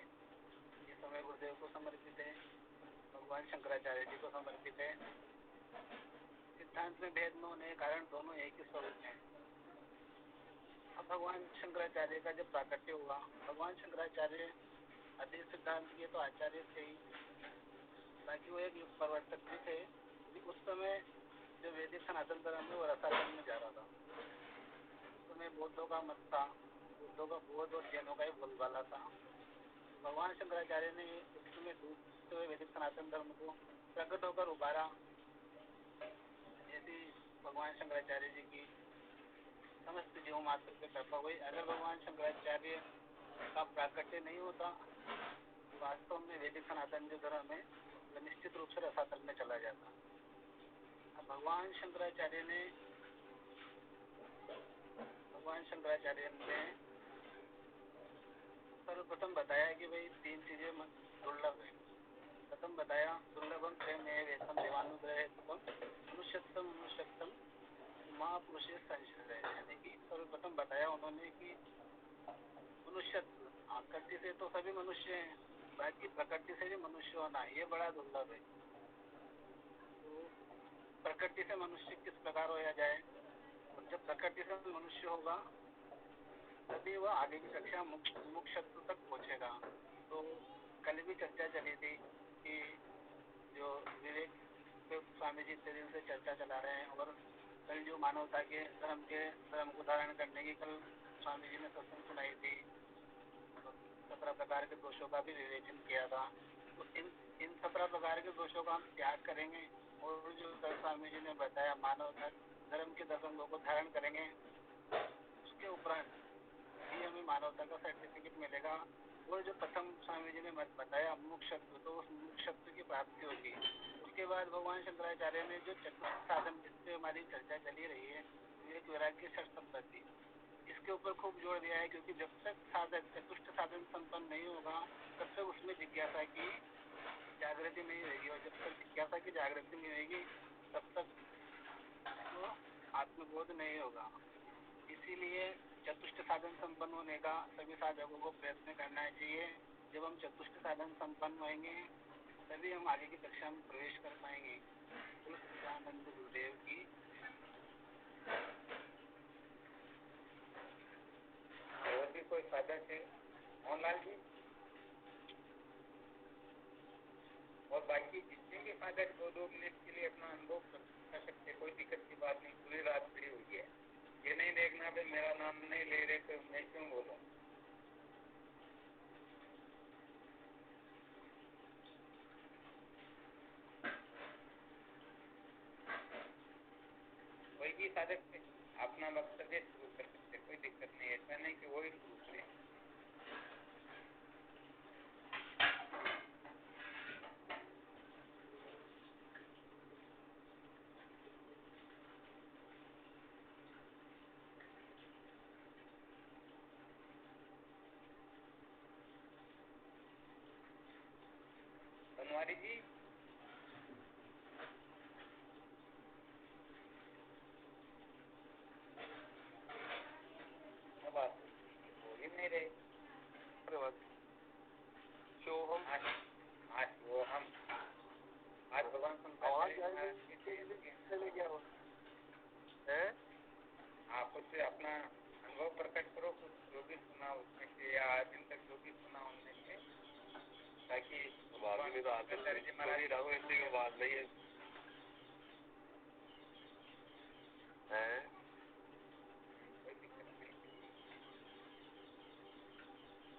ये समय गुरुदेव को समर्पित है, भगवान शंकराचार्य जी को समर्पित है। सिद्धांत में भेद न होने के कारण दोनों एक ही स्वरूप हैं। अब भगवान शंकराचार्य का जब प्राकट्य हुआ, भगवान शंकराचार्य अद्वैत सिद्धांत के तो आचार्य थे ही, बाकी वो एक युग प्रवर्तक भी थे। उस समय जो वैदिक सनातन धर्म में वो रसातल में जा रहा था, उस समय बौद्धों का मत था, बौद्ध और जैनों का ही बोलबाला था। भगवान शंकराचार्य ने उस समय डूबते हुए वैदिक सनातन धर्म को प्रकट होकर उबारा। जैसी भगवान शंकराचार्य जी की समस्त जीव मात्र पे कृपा हुई। अगर भगवान शंकराचार्य का प्राकट्य नहीं होता, वास्तव में वैदिक सनातन जो धर्म है वह निश्चित रूप से रसातल में चला जाता। अब भगवान शंकराचार्य ने सर्वप्रथम बताया कि भाई तीन चीजें दुर्लभ है। प्रथम बताया दुर्लभम प्रेम वेतम देवानुग्रह मनुष्यत्म महापुरुष संशय, यानी कि सर्वप्रथम बताया उन्होंने कि मनुष्यत्व, आकृति से तो सभी मनुष्य हैं, बाकी प्रकृति से भी मनुष्य होना ये बड़ा दुर्लभ है। तो प्रकृति से मनुष्य किस प्रकार होया जाए, और जब प्रकृति से मनुष्य होगा तभी वह आगे की कक्षा मुक्षत्व तक पहुंचेगा। तो कल भी चर्चा चली थी कि जो विवेक स्वामी जी इतने दिन से चर्चा चला रहे हैं, और कल जो मानवता के धर्म को धारण करने की कल स्वामी जी ने सत्संग सुनाई थी, 17 प्रकार के दोषों का भी विवेचन किया था। तो इन 17 प्रकार के दोषों का हम त्याग करेंगे और जो कल स्वामी जी ने बताया मानवता धर्म के 10 अंगों को धारण करेंगे, उसके उपरांत ही हमें मानवता का सर्टिफिकेट मिलेगा। और जो प्रथम स्वामी जी ने बताया मोक्षत्व, तो उस मोक्षत्व की प्राप्ति होगी। उसके बाद भगवान शंकराचार्य ने जो चतुर्थ साधन जिससे हमारी चर्चा चली रही है, विवेक वैराग्य षट संपत्ति, इसके ऊपर खूब जोर दिया है, क्योंकि जब तक साधक चतुष्ट साधन संपन्न नहीं होगा तब तक उसमें जिज्ञासा की जागृति नहीं होगी, और जब तक जिज्ञासा की जागृति नहीं होगी तब तक तो आत्मबोध नहीं होगा। इसीलिए चतुष्ट साधन संपन्न होने का सभी साधकों को प्रयत्न करना चाहिए। जब हम चतुष्ट साधन संपन्न होंगे तभी हम आगे की कक्षा में प्रवेश कर पाएंगे। सच्चिदानंद गुरुदेव की। और भी कोई साधक है मोहनलाल जी? और बाकी जितने भी साधक 2-2 मिनट के लिए अपना अनुभव कर सकते, कोई दिक्कत की बात नहीं। पूरी रात खड़ी हुई है, ये नहीं देखना भाई मेरा नाम नहीं ले रहे तो मैं क्यों बोलूं। कोई भी साधक अपना वक्तव्य शुरू कर सकते, कोई दिक्कत नहीं। ऐसा नहीं कि वो ही दूसरे। बनवारी जी, अब आप अपना अनुभव प्रकट करो, कुछ जो भी सुना उसमें से या आज दिन तक जो भी सुना उनमें से, ताकि बाद में तो आचार्य जी महाराज राहु ऐसे की बात नहीं है।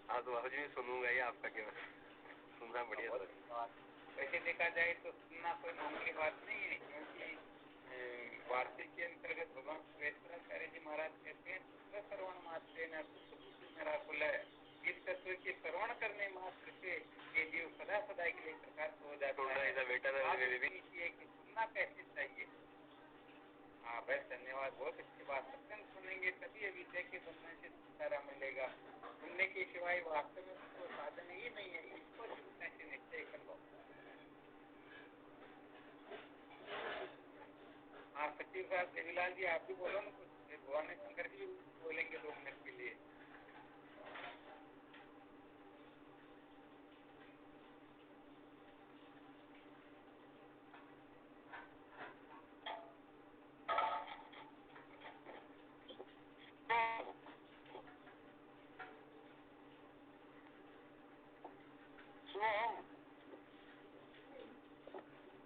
हाँ तो बाबू जी मैं सुनूंगा ही आपका, क्या सुनना बढ़िया था। वैसे देखा जाए तो सुनना कोई मामूली बात नहीं है, क्योंकि वार्षिक के अंतर्गत भगवान श्वेताचार्य जी महाराज कहते हैं श्रवण मात्र न मेरा कुल है, इस तत्व के श्रवण करने मात्र से ये जीव सदा सदा के लिए प्रकाश हो जाता है। बेटा कि सुनना कैसे चाहिए। हाँ बस धन्यवाद, बहुत अच्छी बात। सत्संग सुनेंगे तभी विषय के बनने से छुटकारा मिलेगा। सुनने के सिवाय वास्तव में तो साधन ही नहीं है, इसको सुनने से निश्चय कर लो। हाँ सचिव साहब, देवीलाल जी आप भी बोलो ना कुछ, भगवान शंकर जी बोलेंगे 2 मिनट के लिए।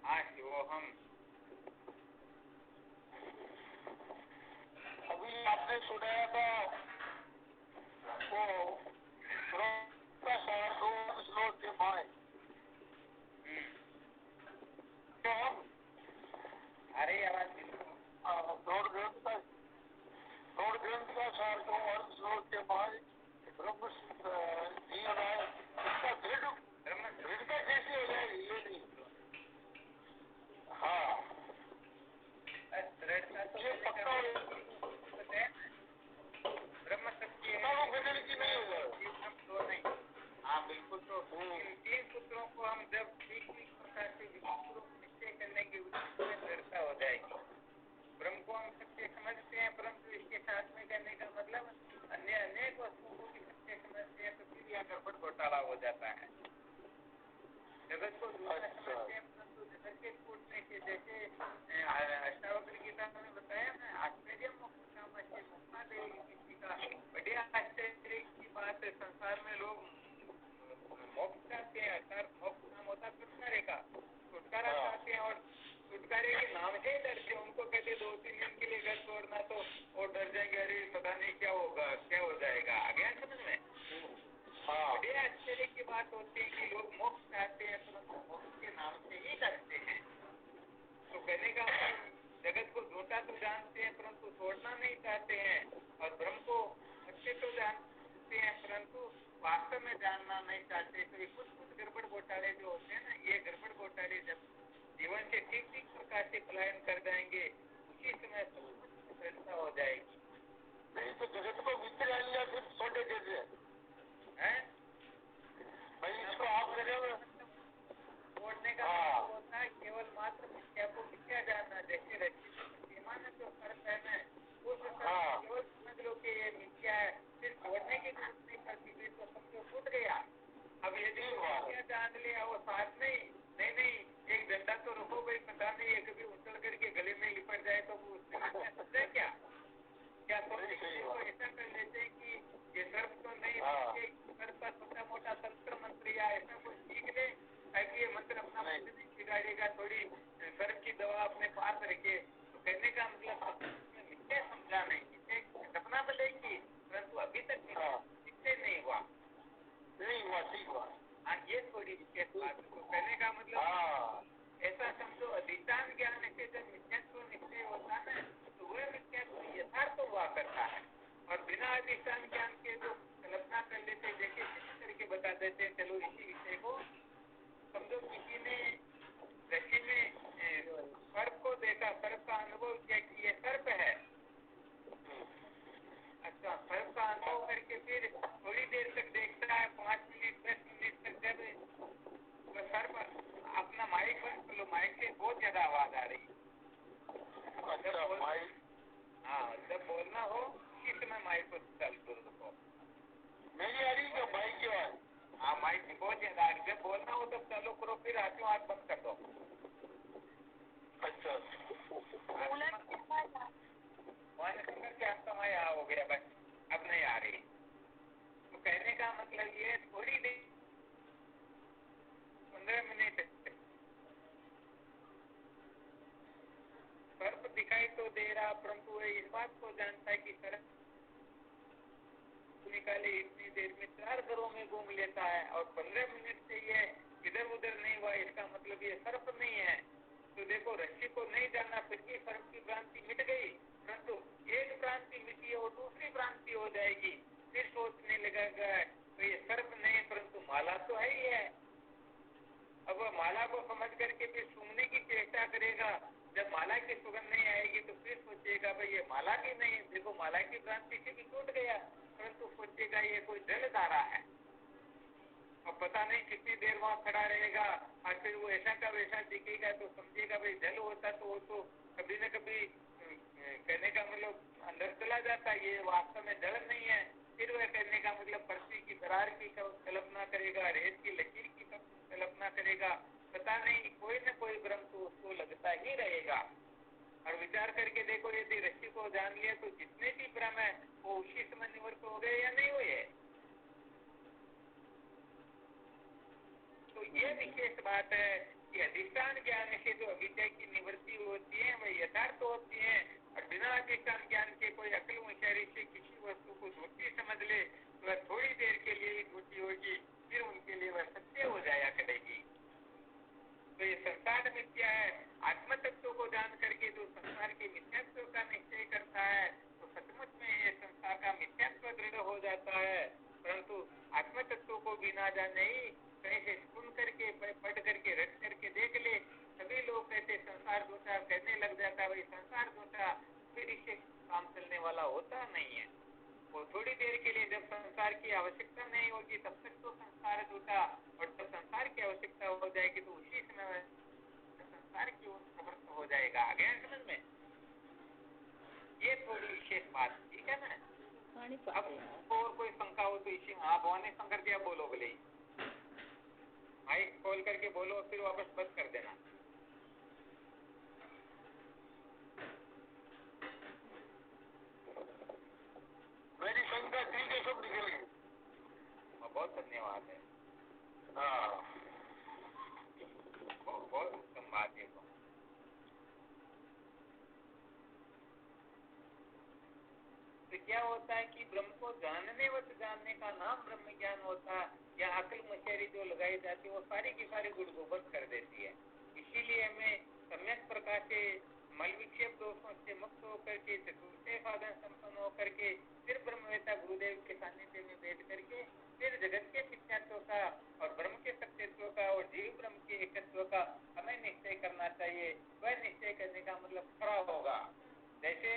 हाँ शिवोहम। अभी आपने सुनाया था वो श्लोक के भाई अरे आवाज बिल्कुल गौड़ ग्रंथ का सार को और श्लोक के भाई ब्रह्म जीवन है, इसका दृढ़ता कैसी हो जाएगी ये नहीं। हाँ दृढ़ता तो ये पक्का ब्रह्म सत्य बदल की नहीं होगा। नहीं। हाँ बिल्कुल। तो इन 3 सूत्रों को हम जब ठीक प्रकार से निश्चय करने की उसमें दृढ़ता हो जाएगी। ब्रह्म को हम सत्य समझते हैं, परंतु इसके साथ में करने का मतलब अन्य अनेक वस्तुओं को भी सत्य समझते हैं, तो फिर यह गड़बड़ घोटाला हो जाता है। जगत को दूसरा समझते हैं, परंतु जगत के फूटने के जैसे अष्टावक्र गीता में बताया ना, आश्चर्य मोक्ष काम से मुक्ता देगी किसी का। बढ़िया आश्चर्य की बात है, संसार में लोग मोक्ष चाहते हैं, अर्थात मोक्ष नाम होता छुटकारे का, छुटकारा चाहते हैं और छुटकारे के नाम से ही डरते हैं। उनको कहते 2-3 दिन के लिए घर छोड़ना तो वो डर जाएंगे, अरे पता नहीं क्या होगा, क्या हो जाएगा। आ गया समझ में? बड़े आश्चर्य की बात होती है कि लोग मोक्ष चाहते हैं, परंतु मोक्ष के नाम से ही डरते हैं। तो कहने का जगत को झूठा तो जानते हैं, परंतु छोड़ना नहीं चाहते हैं, और ब्रह्म को सत्य तो जानते हैं, परंतु वास्तव में जानना नहीं चाहते। तो ये कुछ गड़बड़ घोटाले जो होते हैं ना, ये गड़बड़ घोटाले जब जीवन से ठीक प्रकार से पलायन कर जाएंगे, उसी समय सफलता हो जाएगी। नहीं तो जगत को मित्र लिया सिर्फ छोटे जैसे हैं? भाई इसको आप छोड़ने का मतलब होता है केवल मात्र मिथ्या को मिथ्या जानना। जैसे रस्सी में प्रतिमा में जो फर्क है ना, उस केवल समझ लो कि ये मिथ्या है, फिर छोड़ने की जरूरत नहीं पड़ती, फिर तो समझो छूट गया। अब यदि मिथ्या जान लिया वो साथ में नहीं एक डंडा तो रखो भाई, पता नहीं ये कभी उछल करके गले में लिपट जाए तो वो उससे समझे क्या तो ऐसा कर लेते हैं कि ये सर्प तो नहीं, सर्प का छोटा मोटा तंत्र मंत्र या ऐसा कुछ सीख ले, ताकि ये मंत्र अपना बिगाड़ेगा। थोड़ी सर्प की दवा अपने पास रखे। तो कहने का मतलब निश्चय समझा नहीं, निश्चय घटना मिलेगी, परंतु अभी तक निश्चय नहीं हुआ। ठीक हुआ। हाँ ये थोड़ी विशेष बात है। तो कहने का मतलब ऐसा समझो, अधिष्ठान ज्ञान से जब मिथ्यात्व निश्चय होता है तो वह मिथ्यात्व यथार्थ हुआ करता है, और बिना अधिष्ठान ज्ञान के जो कल्पना कर लेते, जैसे किसी करके बता देते हैं, चलो इसी विषय को समझो, किसी ने रस्सी में सर्प को देखा, सर्प का अनुभव किया कि ये सर्प है। अच्छा, सर्प का अनुभव करके फिर थोड़ी देर तक देखता है, 5 मिनट 10 मिनट तक, जब वो सर्प अपना माइक बंद कर लो, माइक से बहुत ज्यादा आवाज आ रही है। जब बोलना हो उसी समय माइक को चालू कर दो। मेरी आ रही क्या माइक की आवाज? हाँ माइक बहुत ज्यादा आ रही, जब बोलना हो तब चालू करो, फिर हाथों हाथ बंद कर दो। अच्छा वहां ने सुंदर क्या समय हो गया, बस अब नहीं आ रही। तो कहने का मतलब ये थोड़ी देर 15 मिनट सर्प दिखाई तो दे रहा, परंतु वह इस बात को जानता है कि सर्प निकाले इतनी देर में 4 घरों में घूम लेता है और 15 मिनट से ये इधर उधर नहीं हुआ, इसका मतलब ये सर्प नहीं है। तो देखो रस्सी को नहीं जानना, फिर भी सर्प की भ्रांति मिट गई, परंतु एक भ्रांति मिटी है वो दूसरी भ्रांति हो जाएगी। फिर सोचने लगेगा तो ये सर्प नहीं परंतु माला तो है ही है। अब वह माला को समझ करके फिर सूंघने की चेष्टा करेगा, जब माला की सुगंध नहीं आएगी तो फिर सोचेगा भाई ये माला भी नहीं, देखो माला की भ्रांति से भी टूट गया, परंतु सोचेगा ये कोई जल धारा है। अब पता नहीं कितनी देर वहां खड़ा रहेगा और फिर वो ऐसा का वैसा दिखेगा तो समझेगा भाई जल होता तो वो तो कभी न कभी कहने का मतलब अंदर चला जाता, ये वास्तव में जल नहीं है। फिर वह कहने का मतलब पृथ्वी की दरार की कल्पना करेगा, रेत की लकीर की कल्पना करेगा, पता नहीं कोई न कोई भ्रम तो उसको लगता ही रहेगा। और विचार करके देखो यदि रस्सी को जान लिया तो जितने भी भ्रम है वो उसी समय निवृत्त हो गए या नहीं हुए। तो ये विशेष बात है कि अधिष्ठान ज्ञान से जो अविद्या की निवृत्ति होती है वह यथार्थ होती है, और बिना अधिष्ठान ज्ञान के कोई अकल होशियारी से किसी वस्तु को झूठी समझ ले तो वह थोड़ी देर के लिए ही झूठी होगी, फिर उनके लिए वह सत्य हो जाया करेगी। तो ये संसार मिथ्या है। आत्म तत्व को जान करके जो संसार के मिथ्यात्व का निश्चय करता है तो सचमुच में ये संसार का मिथ्यात्व दृढ़ हो जाता है, परंतु आत्म तत्व को बिना जाने ही कहीं से सुन करके पढ़ करके रट करके देख ले, सभी लोग कहते संसार झूठा, कहने लग जाता है भाई संसार झूठा, फिर इससे काम चलने वाला होता नहीं है। वो थोड़ी देर के लिए जब संसार की आवश्यकता नहीं होगी तब तक तो संसार झूठा, और जब संसार की आवश्यकता हो जाएगी तो उसी समय संसार की ओर प्रवृत्त हो जाएगा। आ गया समझ में? ये थोड़ी विशेष बात, ठीक है ना? अब और कोई शंका हो तो इसी हाँ भगवान ने शंकर दिया, बोलो बोले माइक खोल करके बोलो, फिर वापस बंद कर देना। मेरी शंका ठीक है, सब निकल गई। बहुत धन्यवाद है। हाँ बहुत उत्तम बात है। तो क्या होता है कि ब्रह्म को जानने का नाम ब्रह्म ज्ञान होता है, या अकल मशहरी जो लगाई जाती है वो सारी की सारी गुड़गोबर कर देती है। इसीलिए हमें सम्यक प्रकार से मल विक्षेप दोषों से मुक्त होकर के चतुर्थ साधन संपन्न होकर के फिर ब्रह्मवेता गुरुदेव के सानिध्य में बैठ करके फिर जगत के मिथ्यात्व का और ब्रह्म के सत्यत्व का और जीव ब्रह्म के एकत्व का हमें निश्चय करना चाहिए। वह निश्चय करने का मतलब खरा होगा। जैसे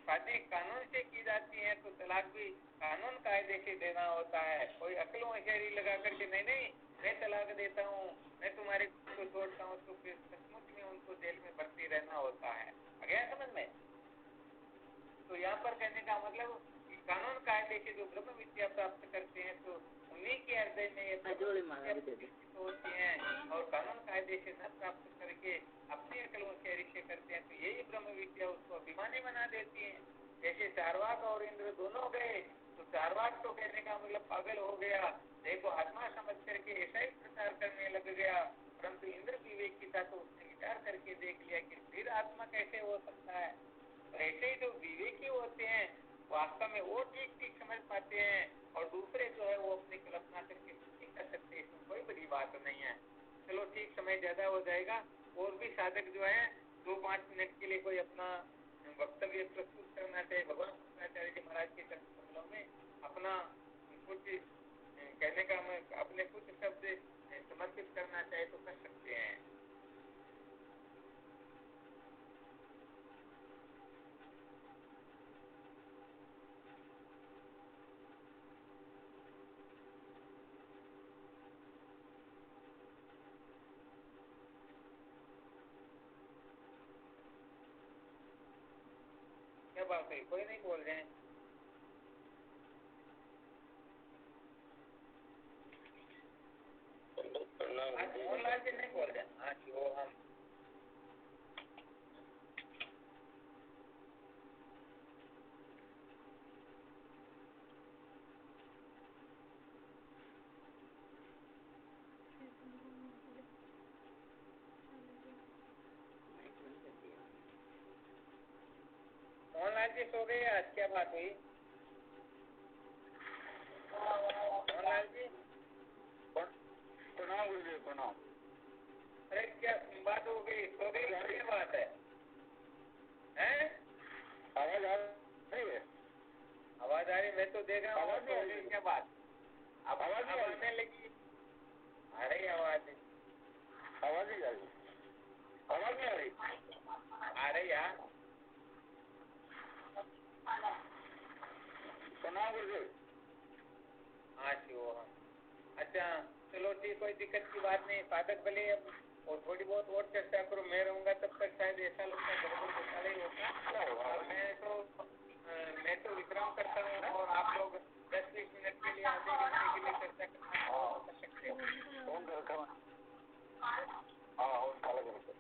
शादी कानून से की जाती है तो तलाक भी कानून कायदे से देना होता है। कोई अकल होशियारी लगा करके नहीं मैं तलाक देता हूँ, मैं तुम्हारे को छोड़ता हूँ, तो फिर सचमुच में उनको जेल में भर्ती रहना होता है। आ गया समझ में? तो यहाँ पर कहने का मतलब कानून कायदे से जो ब्रह्म विद्या प्राप्त करते हैं तो उन्हीं के हृदय में ये होती है, और कानून कायदे से न प्राप्त करके अपनी अकल होशियारी से करते हैं तो यही ब्रह्म विद्या उसको अभिमानी बना देती है। जैसे चारवाक और इंद्र दोनों गए तो चारवाक तो कहने का मतलब पागल हो गया, देखो आत्मा समझ करके ऐसा ही प्रचार करने लग गया, परंतु इंद्र विवेकी था तो उसने विचार करके देख लिया कि फिर आत्मा कैसे हो सकता है। ऐसे ही जो विवेकी होते हैं वास्तव में वो ठीक समझ पाते हैं, और दूसरे जो है वो अपनी कल्पना करके नहीं कर सकते, इसमें कोई बड़ी बात नहीं है। चलो ठीक, समय ज्यादा हो जाएगा। और भी साधक जो है 2-5 मिनट के लिए कोई अपना वक्तव्य प्रस्तुत करना चाहिए, भगवान शुक्राचार्य जी महाराज के चरण कमलों में अपना कुछ कहने का अपने कुछ शब्द समर्पित करना चाहे तो कर सकते हैं। क्या बात है, कोई नहीं बोल रहे हैं? मोहनलाल जी नहीं बोल रहे? हाँ जी, वो हम जी सो गए आज? क्या बात हुई मोहनलाल जी? प्रणाम गुरुदेव प्रणाम। अरे क्या बात हो गई? सो गई? क्या बात है? हैं? आवाज आ रही है? आवाज आ रही? मैं तो देख रहा हूँ आवाज नहीं सो आ गई। रही। क्या बात? अब आवाज नहीं आ रही। आने लगी। आ रही आवाज? आवाज नहीं आ रही। आवाज नहीं आ रही। आ रही यार। प्रणाम गुरुदेव। हाँ शिव। अच्छा चलो ठीक, कोई दिक्कत की बात नहीं। साधक भले अब और थोड़ी बहुत और चर्चा करो, मैं रहूंगा तब तक शायद ऐसा लगता गड़बड़ घोटाला ही होगा। और मैं तो विश्राम करता हूँ और आप लोग 10-20 मिनट के लिए, आधे घंटे के लिए चर्चा करना कर सकते हो। फोन कर रखा हाँ और काला कर रखा।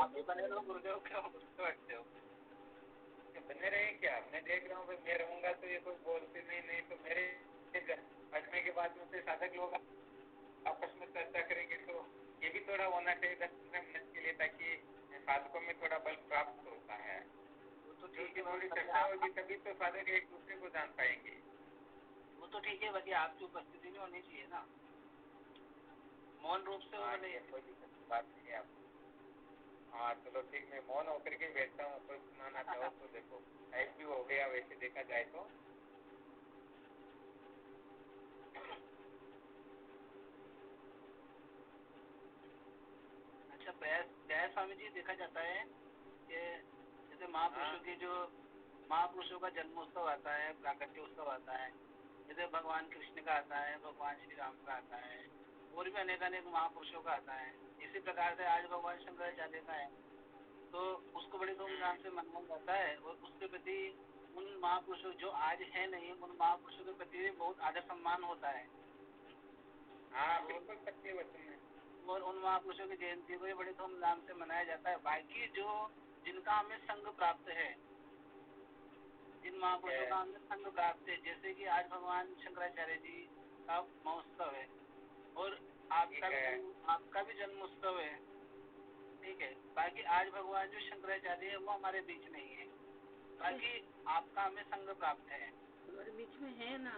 आप भी बने रहो गुरुदेव, क्या बैठते हो? बने रहे क्या? मैं देख रहा हूँ भाई, मैं रहूंगा तो ये कोई बोलते नहीं तो मेरे बैठने के बाद मुझसे साधक लोग आपस में चर्चा करेंगे तो ये भी थोड़ा होना चाहिए 10-15 मिनट के लिए, ताकि साधकों में थोड़ा बल प्राप्त होता है। वो तो ठीक है, थोड़ी चर्चा होगी तभी तो साधक एक दूसरे को जान पाएंगे। वो तो ठीक है, बाकी आपकी उपस्थिति में होनी चाहिए ना, मौन रूप से। कोई दिक्कत की बात नहीं है आप। हाँ चलो ठीक, मैं मौन होकर के बैठता हूँ। कोई सुनाना चाहो तो देखो, टाइप भी हो गया वैसे देखा जाए तो। अच्छा प्रयास स्वामी जी, देखा जाता है कि जैसे महापुरुषों की जो महापुरुषों का जन्मोत्सव आता है, प्राकट्य उत्सव आता है, जैसे भगवान कृष्ण का आता है, भगवान श्री राम का आता है, और भी अनेक महापुरुषों का आता है। इसी प्रकार से आज भगवान शंकराचार्य का है, तो उसको बड़ी धूमधाम से मनाया जाता है। और उसके प्रति उन महापुरुषों जो आज है नहीं, उन महापुरुषों के प्रति भी बहुत आदर सम्मान होता है। हाँ बिल्कुल सत्य वचन है। और उन महापुरुषों की जयंती को भी बड़ी धूमधाम से मनाया जाता है। बाकी जो जिनका हमें संग प्राप्त है, जिन महापुरुषों का हमें संग प्राप्त है, जैसे कि आज भगवान शंकराचार्य जी का महोत्सव है और आपका भी जन्मोत्सव है, ठीक है। बाकी आज भगवान जो शंकराचार्य है वो हमारे बीच नहीं है, बाकी आपका हमें संग प्राप्त है, हमारे बीच में है ना।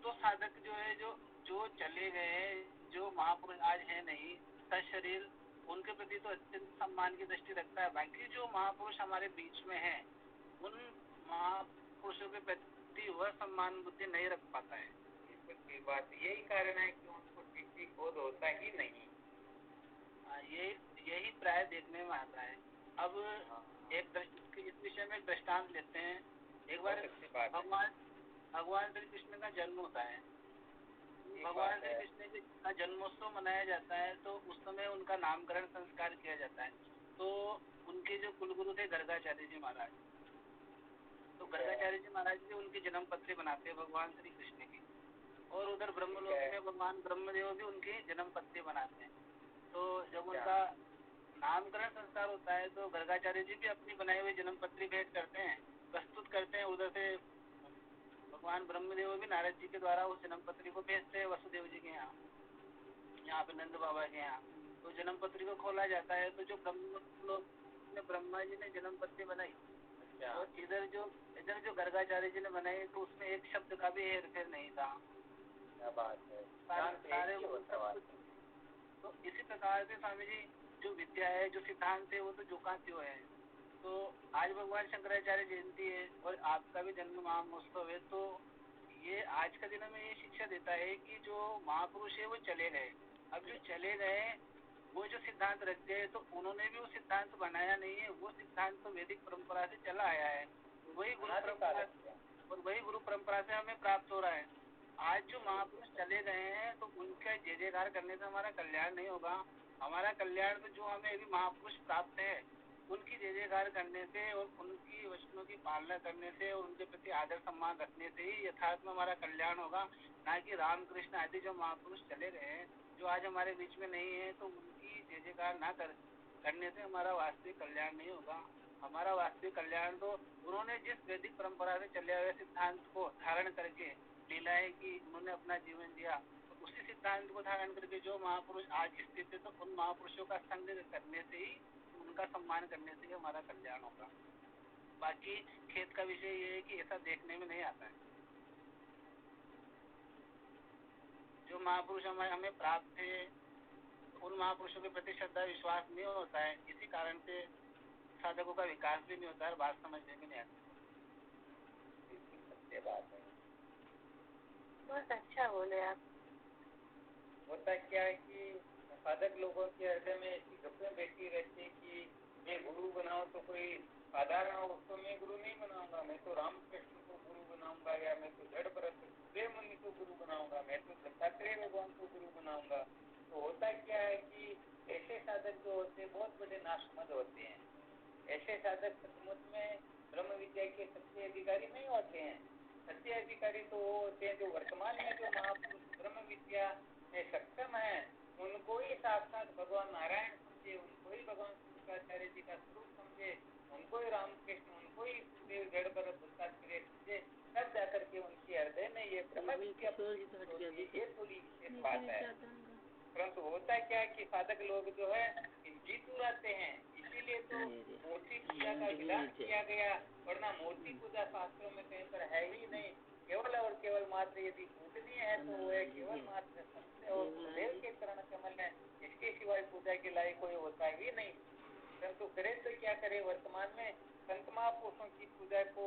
तो साधक जो है, जो चले गए, जो महापुरुष आज है नहीं, सशरीर, उनके प्रति तो अत्यंत सम्मान की दृष्टि रखता है। बाकी जो महापुरुष हमारे बीच में है, उन महापुरुषों के प्रति वह सम्मान बुद्धि नहीं रख पाता है। बिल्कुल बात यही कारण है कि उनको ठीक बोध होता ही नहीं। यही प्राय देखने में आता है। अब इस विषय में दृष्टांत लेते हैं। एक बार भगवान श्री कृष्ण का जन्म होता है, भगवान श्री कृष्ण का जन्मोत्सव मनाया जाता है, तो उस समय उनका नामकरण संस्कार किया जाता है। तो उनके जो कुलगुरु थे गर्गाचार्य जी महाराज, तो गर्गाचार्य जी महाराज भी उनकी जन्म पत्री बनाते हैं भगवान श्री कृष्ण की, और उधर ब्रह्मलोक में भगवान ब्रह्मदेव भी उनकी जन्म पत्री बनाते हैं। तो जब उनका नामकरण संस्कार होता है तो गर्गाचार्य जी भी अपनी बनाई हुई जन्म पत्री भेंट करते हैं, प्रस्तुत करते हैं। उधर से भगवान ब्रह्मदेव भी नारद जी के द्वारा उस जन्म पत्री को भेजते हैं वसुदेव जी के यहाँ पे नंद बाबा के यहाँ। तो जन्म पत्री को खोला जाता है, तो जो ब्रह्मा जी ने जन्म पत्री बनाई, और इधर जो गर्गाचार्य जी ने बनाई, तो उसमें एक शब्द का भी हेर फेर नहीं था। क्या बात है, सारे तो इसी प्रकार से स्वामी जी जो विद्या है, जो सिद्धांत है, वो तो जो का त्यों है। तो आज भगवान शंकराचार्य जयंती है और आपका भी जन्म महोत्सव है, तो ये आज का दिन हमें ये शिक्षा देता है कि जो महापुरुष है वो चले गए। अब जो चले गए वो जो सिद्धांत रख गए, तो उन्होंने भी वो सिद्धांत बनाया नहीं है, वो सिद्धांत तो वैदिक परंपरा से चला आया है, वही गुरु परंपरा से हमें प्राप्त हो रहा है। आज जो महापुरुष चले गए हैं, तो उनका जय जयकार करने से हमारा कल्याण नहीं होगा। हमारा कल्याण तो जो हमें अभी महापुरुष प्राप्त है, उनकी जय जयकार करने से और उनकी वचनों की पालना करने से और उनके प्रति आदर सम्मान रखने से ही यथार्थ में हमारा कल्याण होगा, ना कि रामकृष्ण आदि जो महापुरुष चले गए हैं, जो आज हमारे बीच में नहीं है, तो उनकी जय जयकार ना करने से हमारा वास्तविक कल्याण नहीं होगा। हमारा वास्तविक कल्याण तो उन्होंने जिस वैदिक परंपरा से चले हुए सिद्धांत को धारण करके लीलाएं की, उन्होंने अपना जीवन दिया, तो उसी सिद्धांत को धारण करके जो महापुरुष आज स्थित है, तो उन महापुरुषों का संग करने से ही उन उनका सम्मान करने से हमारा कल्याण होगा। बाकी खेत का विषय ये है कि ऐसा देखने में नहीं आता है। जो महापुरुष हमें प्राप्त थे उन महापुरुषों के प्रति श्रद्धा विश्वास नहीं होता है, इसी कारण से साधकों का विकास भी नहीं होता है, बात समझने में नहीं आती। सत्य बात है। बहुत अच्छा बोले आप। होता क्या है कि साधक लोगों के हृदय में ऐसी घपलें बैठी रहती है कि मैं गुरु बनाऊं तो कोई साधारण हो उसको मैं गुरु नहीं बनाऊंगा, मैं तो रामकृष्ण को गुरु बनाऊंगा, या मैं तो जड़ भरत सुखदेव मुनि को गुरु बनाऊंगा, मैं तो दत्तात्रेय भगवान को गुरु बनाऊंगा। तो होता क्या है कि ऐसे साधक जो होते हैं बहुत बड़े नाशमद होते हैं। ऐसे साधक सचमुच में ब्रह्म विद्या के सच्चे अधिकारी नहीं होते हैं। सच्चे अधिकारी तो वो होते हैं जो वर्तमान में जो महापुरुष ब्रह्म विद्या में सक्षम है, उनको ही साक्षात भगवान नारायण समझे, उनको ही भगवान शुक्राचार्य जी का स्वरूप समझे, उनको ही रामकृष्ण, उनको ही सुखदेव जड़ भरत दत्तात्रेय समझे, तब जाकर के उनके हृदय में ये ब्रह्म विद्या ये थोड़ी विशेष बात है। परंतु होता क्या है कि साधक लोग जो है जी चुराते हैं, इसीलिए तो मूर्ति पूजा का विधान किया गया, वरना मूर्ति पूजा शास्त्रों में कहीं पर है ही नहीं। केवल और केवल मात्र यदि पूजनीय है तो वो है केवल मात्र सत्य और गुरुदेव के चरण कमल है, इसके सिवाय पूजा के लायक कोई होता ही नहीं। परंतु करे तो क्या करे, वर्तमान में संत महापुरुषों की पूजा को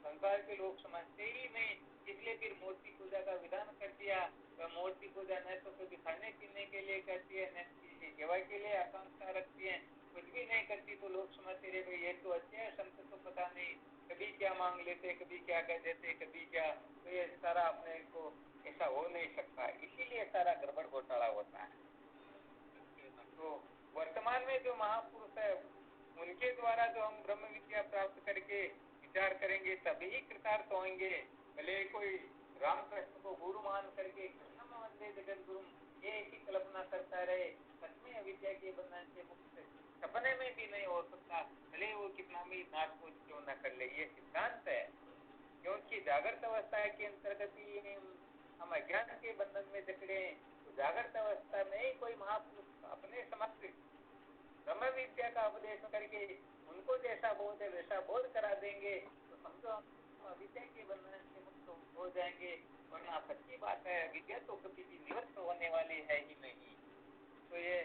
संसार के लोग समझते ही नहीं, इसलिए फिर मूर्ति पूजा का विधान कर दिया। मूर्ति पूजा न तो कभी खाने पीने के लिए करती है, न किसी सेवा के लिए आकांक्षा रखती है, कुछ भी नहीं करती, तो लोग समझते रहे भाई ये तो अच्छे है, संत तो पता नहीं कभी क्या मांग लेते, कभी क्या कह देते, कभी क्या, तो ये सारा अपने को ऐसा हो नहीं सकता, इसीलिए सारा गड़बड़ घोटाला होता है। तो वर्तमान में जो महापुरुष है उनके द्वारा जो हम ब्रह्म विद्या प्राप्त करके विचार करेंगे तभी कृतार्थ होंगे। भले कोई रामकृष्ण को गुरु मान करके कृष्ण वंदे जगत गुरु ये ऐसी कल्पना करता रहे, सच में अविद्या के बंधन से मुक्त सपने में भी नहीं हो सकता, भले वो कितना भी नाच कूद क्यों न कर ले, ये सिद्धांत है। क्योंकि जागृत अवस्था के अंतर्गत ही हम अज्ञान के बंधन में जकड़े, तो जागृत अवस्था में ही कोई महापुरुष अपने समक्ष ब्रह्म विद्या का उपदेश करके उनको जैसा बोध है वैसा बोध करा देंगे, तो समझो हम विद्या के बंधन से मुक्त हो जाएंगे। वरना सच्ची बात है, विद्या तो कभी भी निवृत्त होने वाली है ही नहीं। तो ये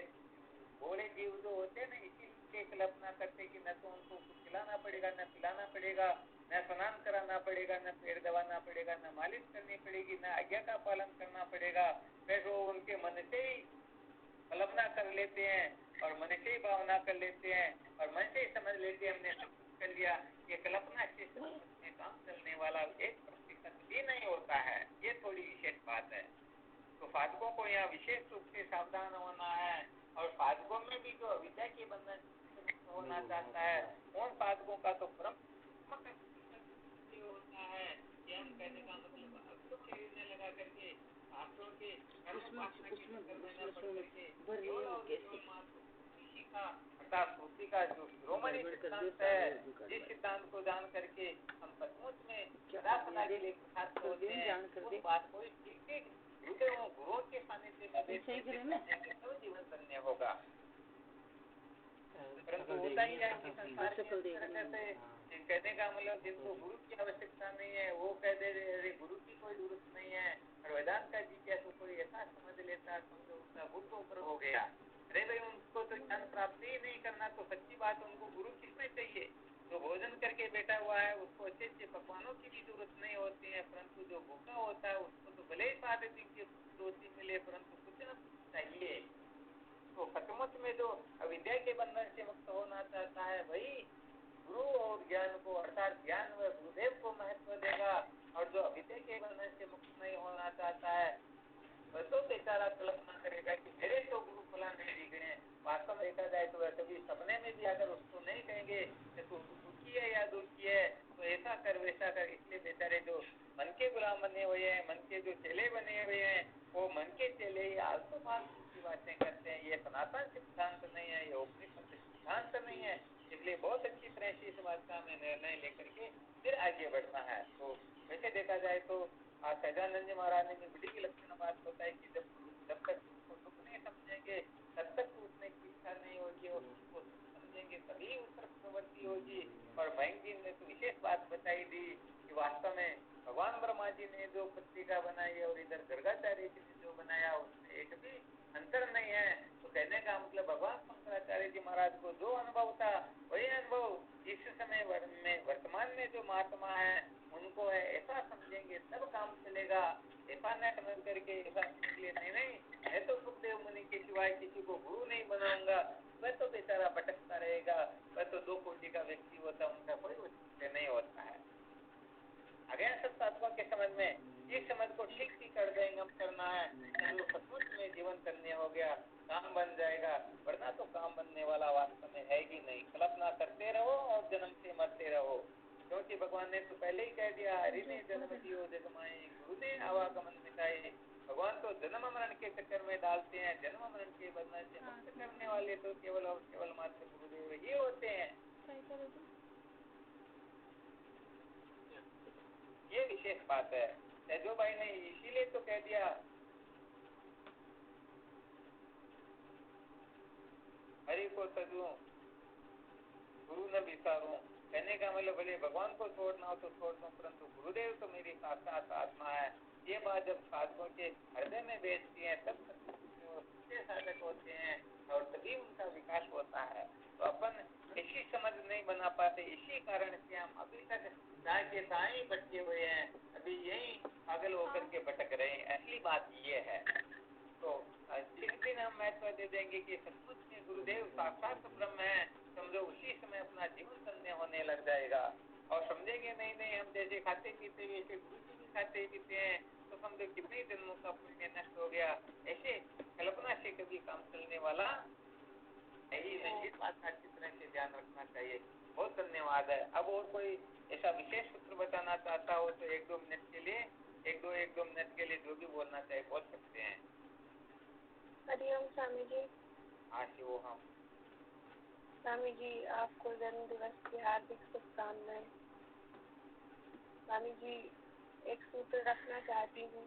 भोले जीव जो होते हैं ना, इसीलिए कल्पना करते कि न तो उनको कुछ खिलाना पड़ेगा, न पिलाना पड़ेगा, न स्नान कराना पड़ेगा, न पेड़ दबाना पड़ेगा, न मालिश करनी पड़ेगी, न आज्ञा का पालन करना पड़ेगा। फिर वो उनके मन से ही कल्पना कर लेते हैं और मन से ही भावना कर लेते हैं और मन से ही समझ लेते हैं हमने सब कर लिया। ये कल्पना से काम चलने वाला 1% भी नहीं होता है, ये थोड़ी विशेष बात है। तो साधकों को यहाँ विशेष रूप से सावधान होना है, और साधकों में भी जो अविद्या के बंधन से मुक्त होना चाहता है उन साधकों का तो परम होता है। ये हम कहने का मतलब अक्सर शरीर में लगा करके शास्त्रों के अर्थात सूफी का जो शिरोमणि सिद्धांत है, जिस सिद्धांत को जान करके हम सचमुच में सदा के लिए प्रसाद होते हैं, उस बात को ठीक गुरुओं के सानिध्य में बैठकर तो जीवन धन्य होगा। परंतु होता ही है कि संसार के अंतर्गत कहने का मतलब जिनको गुरु की आवश्यकता नहीं है वो कह दे अरे गुरु की कोई जरूरत नहीं है, और वेदांत का जिज्ञासु कोई ऐसा समझ लेता समझो उसका गुरु के ऊपर हो गया। अरे भाई उनको तो ज्ञान प्राप्ति ही नहीं करना, तो सच्ची बात उनको गुरु किसमें चाहिए? जो भोजन करके बैठा हुआ है उसको अच्छे अच्छे पकवानों की भी जरूरत नहीं होती है, परंतु जो भूखा होता है उसको तो भले ही साधे दिन की रोटी मिले परंतु कुछ न कुछ चाहिए। तो सचमुच में जो अविद्या के बंधन से मुक्त होना चाहता है वही गुरु और ज्ञान को अर्थात ज्ञान व गुरुदेव को महत्व देगा, और जो अविद्या के बंधन से मुक्त नहीं होना चाहता है वह तो बेचारा कल्पना करेगा कि मेरे तो गुरु फला नहीं दिख रहे हैं। वास्तव में देखा जाए तो वह कभी सपने में भी अगर उसको नहीं कहेंगे कि तू सुखी है या दुखी है तो ऐसा कर वैसा कर, इसलिए बेचारे जो मन के गुलाम बने हुए हैं, मन के जो चेले बने हुए हैं, वो मन के चेले ही आलतू फालतू की बातें करते हैं। ये सनातन सिद्धांत नहीं है, ये उपनिषद सिद्धांत नहीं है, इसलिए बहुत अच्छी तरह से इस बात का हमें निर्णय लेकर के फिर आगे बढ़ना है। तो वैसे देखा जाए तो सहजानंद जी महाराज ने बड़ी लक्षण बात बताई कि जब तक उसको सुख नहीं समझेंगे तब तक उठने की इच्छा नहीं होगी, और उसको सुख समझेंगे की तभी उत्तर प्रवृत्ति होगी। और बैंक जी ने तो विशेष बात बताई दी कि वास्तव में भगवान ब्रह्मा जी ने जो पत्रिका बनाई और इधर गर्गाचार्य जी ने जो बनाया उसमें एक भी अंतर नहीं है। तो कहने का मतलब भगवान शंकराचार्य जी महाराज को जो अनुभव था वही अनुभव इस समय में वर्तमान में जो महात्मा है उनको है। ऐसा समझेंगे तब काम चलेगा। ऐसा न समझ करके ऐसा समझ लिए नहीं मैं तो सुखदेव मुनि के सिवाय किसी को गुरु नहीं बनाऊंगा, वह तो बेचारा भटकता रहेगा, वह तो 2 कोटि का व्यक्ति होता, उनका कोई उचित नहीं होता है। अगर सब तत्वों के समझ में इस समझ को ठीक ठीक कर देंगे करना है तो सचमुच में जीवन करने हो गया, काम बन जाएगा। वरना तो काम बनने वाला वास्तव में है ही नहीं। कल्पना करते रहो और जन्म से मरते रहो, क्योंकि भगवान ने तो पहले ही कह दिया हरि ने जन्म दियो जगमाए गुरु ने आवागमन मिटाए। भगवान तो जन्म मरण के चक्कर में डालते हैं। जन्म मरण के बंधन से मुक्त करने वाले तो केवल और केवल मात्र गुरुदेव ही होते हैं। ये विशेष बात है। तेजो भाई ने इसीलिए तो कह दिया हरि को तजू गुरु न विसारूं। कहने का मतलब भले भगवान को छोड़ना हो तो छोड़ दो, परंतु गुरुदेव तो मेरी साक्षात आत्मा है। ये बात जब साधकों के हृदय में बेचती है तब सच्चे साधक होते हैं और तभी उनका विकास होता है। तो अपन इसी समझ नहीं बना पाते, इसी कारण से हम अभी तक दाएं के दाएं भटके हुए हैं, अभी यही पागल होकर के भटक रहे हैं। असली बात ये है। तो जिस दिन हम महत्व दे देंगे कि सचमुच में गुरुदेव साक्षात ब्रह्म है, समझो उसी समय अपना जीवन धन्य होने लग जाएगा। और समझेंगे नहीं हम जैसे खाते पीते वैसे गुरु जी भी खाते पीते हैं, तो समझो कितने जन्मों का पुण्य नष्ट हो गया। ऐसे कल्पना से कभी काम चलने वाला यही नहीं। इस बात का अच्छी तरह से ध्यान रखना चाहिए। बहुत धन्यवाद है। अब और कोई ऐसा विशेष सूत्र बताना चाहता हो तो 1-2 मिनट के लिए 1-2 मिनट के लिए जो भी बोलना चाहिए बोल सकते हैं। हरिओम स्वामी जी। हाँ शिव हम स्वामी जी आपको जन्म दिवस की हार्दिक शुभकामनाएं। स्वामी जी एक सूत्र रखना चाहती हूँ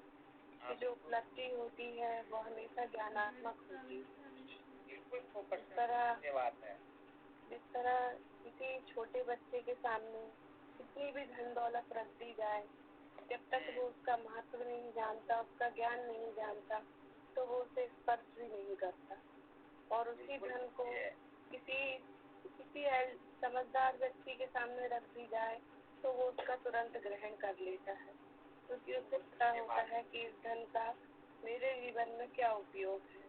कि जो उपलब्धि होती है वो हमेशा ज्ञानात्मक होती है। जिस तरह किसी छोटे बच्चे के सामने कितनी भी धन दौलत रख दी जाए, जब तक वो उसका महत्व नहीं जानता, उसका ज्ञान नहीं जानता, तो वो उसे स्पर्श भी नहीं करता। और उसी धन को किसी समझदार व्यक्ति के सामने रख दी जाए तो वो उसका तुरंत ग्रहण कर लेता है, क्योंकि उसे पता होता है कि इस धन का मेरे जीवन में क्या उपयोग है।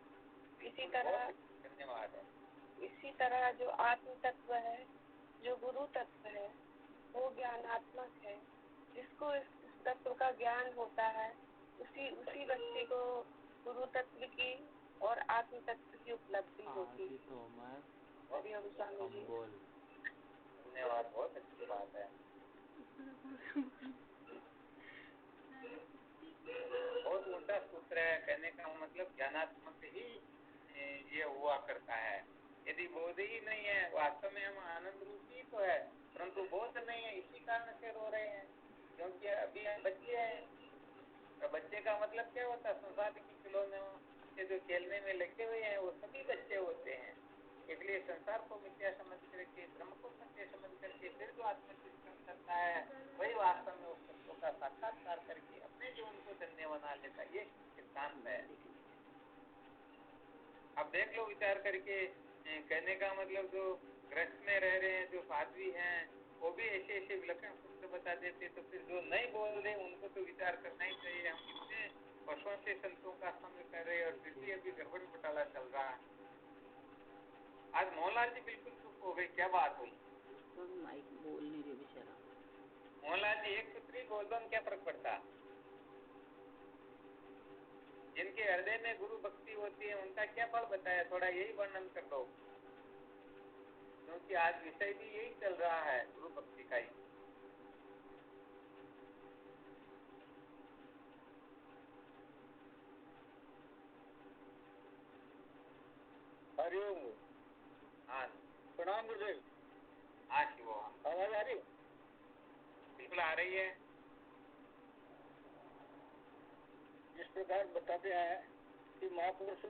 इसी तरह जो आत्म तत्व है, जो गुरु तत्व है, वो ज्ञानात्मक है। जिसको इस तत्व का ज्ञान होता है उसी व्यक्ति को गुरु तत्व की और आत्म तत्व की उपलब्धि होती है। हरिओम स्वामी जी। धन्यवाद, बहुत अच्छी बात है। बहुत ऊंचा सूत्र है। कहने का मतलब ज्ञानात्मक ही ये हुआ करता है। यदि बोध ही नहीं है, वास्तव में हम आनंद रूपी तो है, परंतु बोध नहीं है, इसी कारण से रो रहे हैं, क्योंकि अभी हम बच्चे हैं। तो बच्चे का मतलब क्या होता है? संसार के खिलौनों से जो खेलने में लगे हुए हैं वो सभी बच्चे होते हैं। इसलिए संसार को मिथ्या समझ करके, ब्रह्म को सत्य समझ करके फिर जो आत्मचिंतन करता है वही वास्तव में उस तत्व का साक्षात्कार करके अपने जीवन को धन्य बना लेता है। ये सिद्धांत है। अब देख लो विचार करके। कहने का मतलब जो ग्रस्त में रह रहे हैं, जो साध्वी हैं, वो भी ऐसे विलक्षण सूत्र बता देते, तो फिर जो नहीं बोल रहे उनको तो विचार करना ही चाहिए। हम कितने वर्षों से संतों का संग कर रहे हैं और फिर भी अभी गड़बड़ घोटाला चल रहा है। आज मोहनलाल जी बिल्कुल चुप हो गए, क्या बात हुई? माइक बोल नहीं रहे बेचारा। मोहनलाल जी एक सूत्री बोल दो, क्या फर्क पड़ता? जिनके हृदय में गुरु भक्ति होती है उनका क्या फल बताया, थोड़ा यही वर्णन कर दो, क्योंकि आज विषय भी यही चल रहा है, गुरु भक्ति का ही। हरिओम। हाँ प्रणाम गुरुदेव। हाँ शिव, आवाज आ रही? बिल्कुल आ रही है। इस प्रकार बताते हैं कि महापुरुष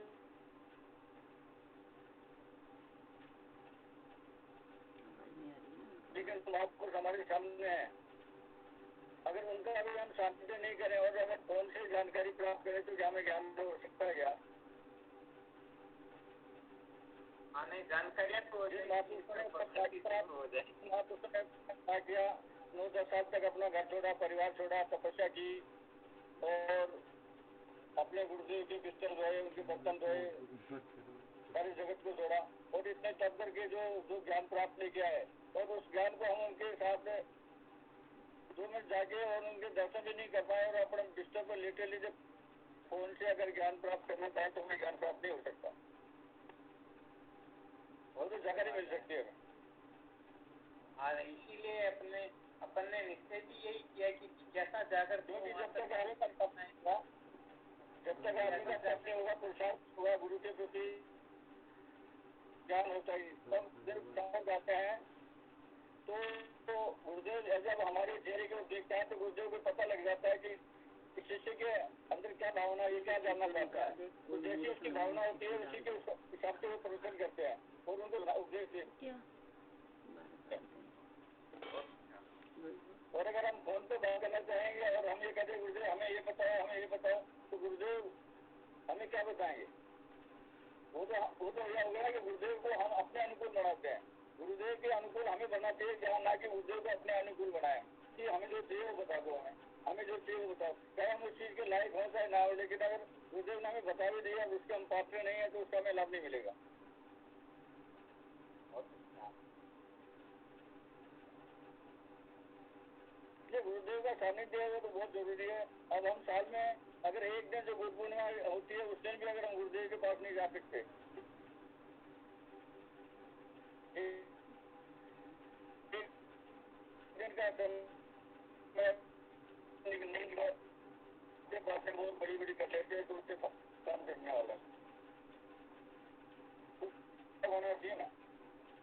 प्रैक्टिकल महापुरुष हमारे सामने है, अगर उनका अभी हम सामने नहीं करें और अगर फोन से जानकारी प्राप्त करें तो क्या हमें ज्ञान हो सकता है क्या? नहीं, जानकारियाँ तो हो जाएगी, महापुरुषों ने किया 9-10 साल तक अपना घर छोड़ा, परिवार छोड़ा, तपस्या की और अपने गुरुदेव के बिस्तर धोए, उनके बर्तन धोए, सारे जगत को छोड़ा और इतने तब करके जो ज्ञान प्राप्त लेके आए और उस ज्ञान को हम उनके साथ 2 मिनट जाके और उनके दर्शन भी नहीं कर पाए और अपने बिस्तर पर लेटे लेटे फोन से अगर ज्ञान प्राप्त करना चाहे तो हमें ज्ञान प्राप्त नहीं हो सकता और तो जानकारी मिल सकती है। और इसीलिए अपन ने निश्चय भी यही किया कि जैसा जागर क्योंकि जब तक आगे का तप नहीं होगा, जब तक आगे का तप नहीं होगा, पुरुषार्थ होगा, गुरु के प्रति ज्ञान होता ही तब जब सामने जाते हैं तो गुरुदेव जब हमारे चेहरे को देखता है तो गुरुदेव को पता लग जाता है कि शिष्य के अंदर क्या भावना है, ये क्या जानना चाहता है। तो जैसी उसकी भावना होती है उसी के हिसाब से वो प्रवचन करते हैं और उनको उपदेश देते हैं। और अगर हम फोन पे बात करना चाहेंगे और हम ये कहते हैं गुरुदेव हमें ये बताओ तो गुरुदेव हमें क्या बताएंगे? वो तो यह हो गया कि गुरुदेव को हम अपने अनुकूल बनाते हैं। गुरुदेव के अनुकूल हमें बनना चाहिए, क्या ना कि गुरुदेव को अपने अनुकूल बनाए कि हमें जो चाहिए वो बता दो, हमें जो चाहिए वो बताओ, चाहे हम उस चीज के लायक हो चाहे ना हो, लेकिन अगर गुरुदेव ने हमें बता भी दिया उसके हम पात्र नहीं है तो उसका हमें लाभ नहीं मिलेगा। ये गुरुदेव का सानिध्य है वो तो बहुत जरूरी है। अब हम साल में अगर एक दिन जो गुरु पूर्णिमा होती है उस दिन भी अगर हम गुरुदेव के पास नहीं जा सकते, दिन का के पास बहुत बड़ी बड़ी कचहरी है तो उससे काम करने वाला होना चाहिए ना।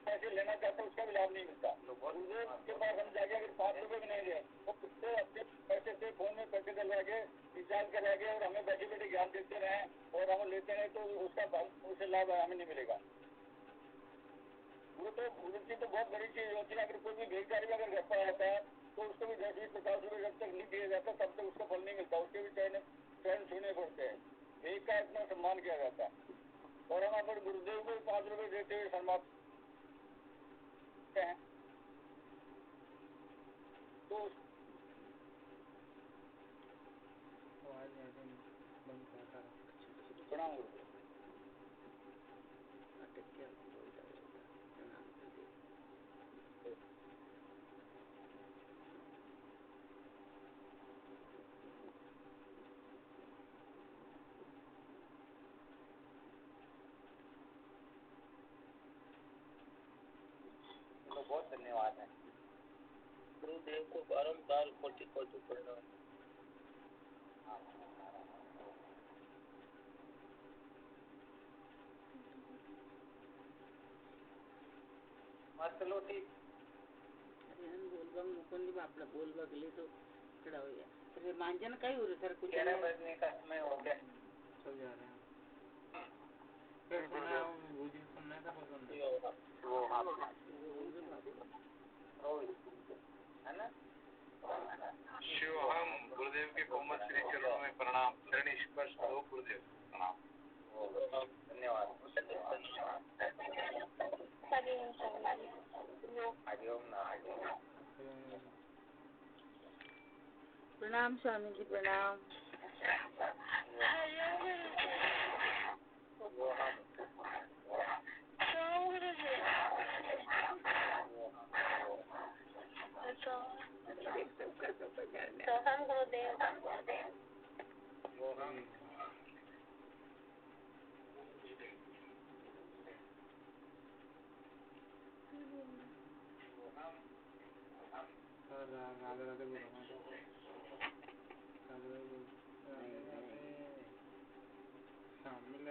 पैसे लेना चाहता है उसका भी लाभ नहीं मिलता। गुरुदेव के पास हम जाके अगर 5 रुपए भी नहीं दे वो उससे अपने पैसे से फोन में पैसे डलवा के रिचार्ज करा के और हमें बैठे बैठे ज्ञान देते रहे और हम लेते रहे तो उसका उसे लाभ हमें नहीं मिलेगा। वो तो गुरु की तो बहुत बड़ी चीज होती है। अगर कोई भी भिखारी अगर घर पर आता है तो उसको भी 10-20-50 रुपए जब तक नहीं दिया जाता तब तक उसका फल नहीं मिलता, उसके भी चरण छूने पड़ते हैं। एक का इतना सम्मान किया जाता है और हम अगर गुरुदेव को 5 रुपए देते हुए सम्मान हैं तो प्रणाम गुरुदेव। बहुत धन्यवाद है गुरुदेव को बारंबार कोटि कोटि प्रणाम। चलो ठीक बोलबा मुकुंदी बापला बोलबा के लिए तो खड़ा हो गया। अरे मांझन का ही हो रहा सर कुछ 11 बजने का समय हो गया। चल जा रहे हैं फिर सुनने का पसंद है वो है ना। शिवहम गुरुदेव के कोमल श्री चरणों में प्रणाम। चरण स्पर्श दो गुरुदेव प्रणाम। धन्यवाद। प्रणाम स्वामी जी प्रणाम। तो हम गुरुदेव राधे राधे बोलो राधे राधे राधे राधे शामिल